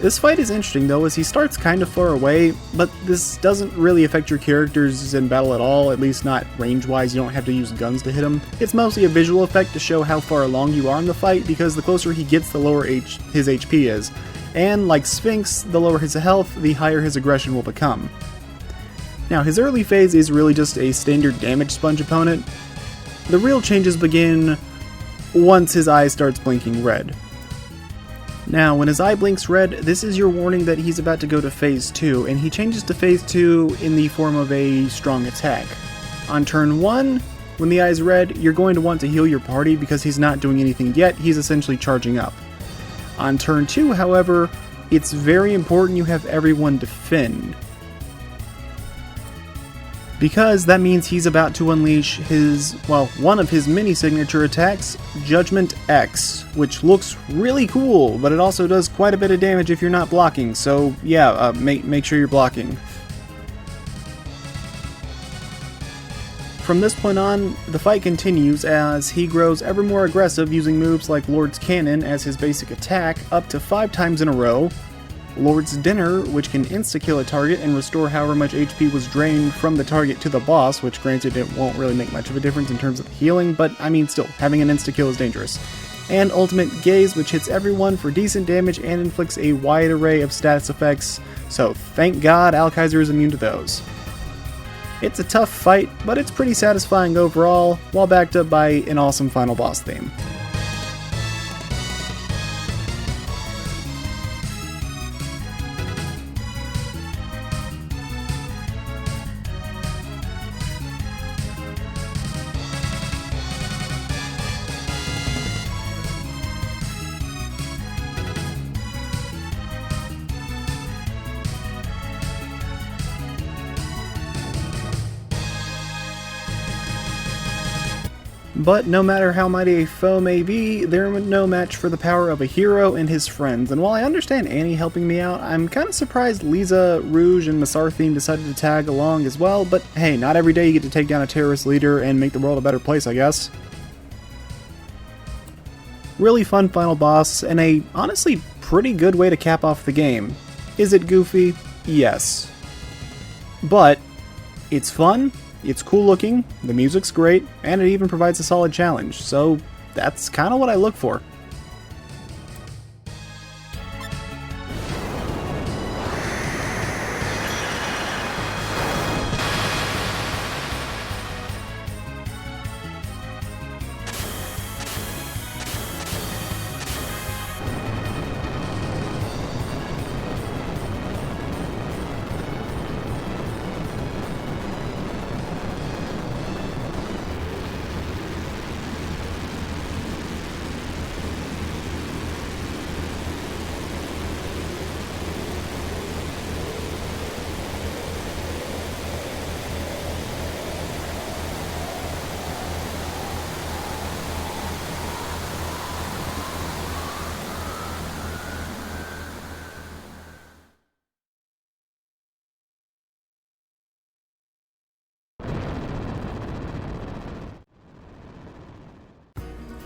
This fight is interesting though, as he starts kind of far away, but this doesn't really affect your characters in battle at all, at least not range-wise. You don't have to use guns to hit him. It's mostly a visual effect to show how far along you are in the fight, because the closer he gets, the lower his HP is. And like Sphinx, the lower his health, the higher his aggression will become. Now, his early phase is really just a standard damage sponge opponent. The real changes begin once his eye starts blinking red. Now, when his eye blinks red, this is your warning that he's about to go to phase 2, and he changes to phase 2 in the form of a strong attack. On turn 1, when the eye is red, you're going to want to heal your party because he's not doing anything yet, he's essentially charging up. On turn 2, however, it's very important you have everyone defend, because that means he's about to unleash one of his mini signature attacks, Judgment X, which looks really cool, but it also does quite a bit of damage if you're not blocking, so yeah, make sure you're blocking. From this point on, the fight continues as he grows ever more aggressive, using moves like Lord's Cannon as his basic attack up to 5 times in a row, Lord's Dinner, which can insta-kill a target and restore however much HP was drained from the target to the boss, which granted it won't really make much of a difference in terms of healing, but I mean still, having an insta-kill is dangerous. And Ultimate Gaze, which hits everyone for decent damage and inflicts a wide array of status effects, so thank God Alkaiser is immune to those. It's a tough fight, but it's pretty satisfying overall, while backed up by an awesome final boss theme. But no matter how mighty a foe may be, they're no match for the power of a hero and his friends. And while I understand Annie helping me out, I'm kind of surprised Lisa, Rouge, and Masarthine decided to tag along as well, but hey, not every day you get to take down a terrorist leader and make the world a better place, I guess. Really fun final boss, and a honestly pretty good way to cap off the game. Is it goofy? Yes. But it's fun. It's cool looking, the music's great, and it even provides a solid challenge, so that's kind of what I look for.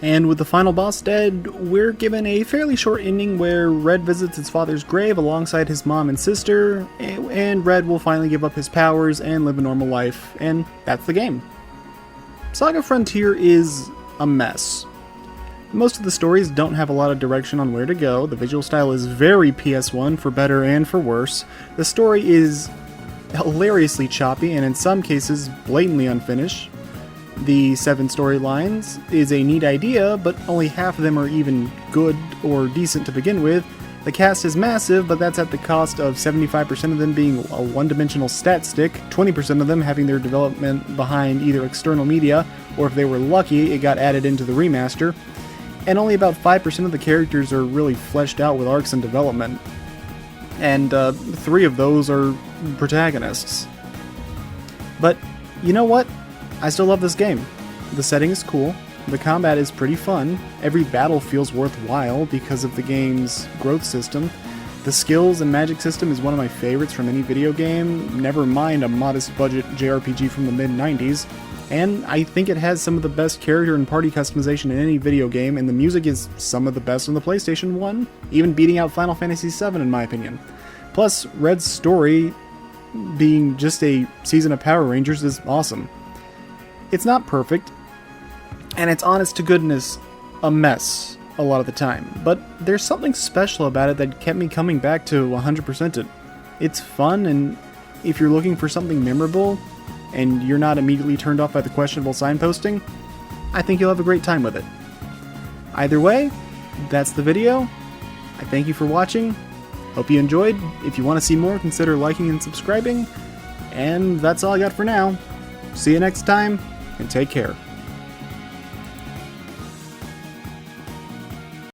And with the final boss dead, we're given a fairly short ending where Red visits his father's grave alongside his mom and sister, and Red will finally give up his powers and live a normal life, and that's the game. Saga Frontier is a mess. Most of the stories don't have a lot of direction on where to go, the visual style is very PS1 for better and for worse, the story is hilariously choppy and in some cases blatantly unfinished. The 7 storylines is a neat idea, but only half of them are even good or decent to begin with. The cast is massive, but that's at the cost of 75% of them being a one-dimensional stat stick, 20% of them having their development behind either external media, or if they were lucky, it got added into the remaster, and only about 5% of the characters are really fleshed out with arcs and development. And 3 of those are protagonists. But you know what? I still love this game. The setting is cool, the combat is pretty fun, every battle feels worthwhile because of the game's growth system, the skills and magic system is one of my favorites from any video game, never mind a modest budget JRPG from the mid-90s, and I think it has some of the best character and party customization in any video game, and the music is some of the best on the PlayStation 1, even beating out Final Fantasy VII in my opinion. Plus, Red's story, being just a season of Power Rangers, is awesome. It's not perfect, and it's honest to goodness a mess a lot of the time, but there's something special about it that kept me coming back to 100% it. It's fun, and if you're looking for something memorable and you're not immediately turned off by the questionable signposting, I think you'll have a great time with it. Either way, that's the video. I thank you for watching. Hope you enjoyed. If you want to see more, consider liking and subscribing. And that's all I got for now. See you next time, and take care.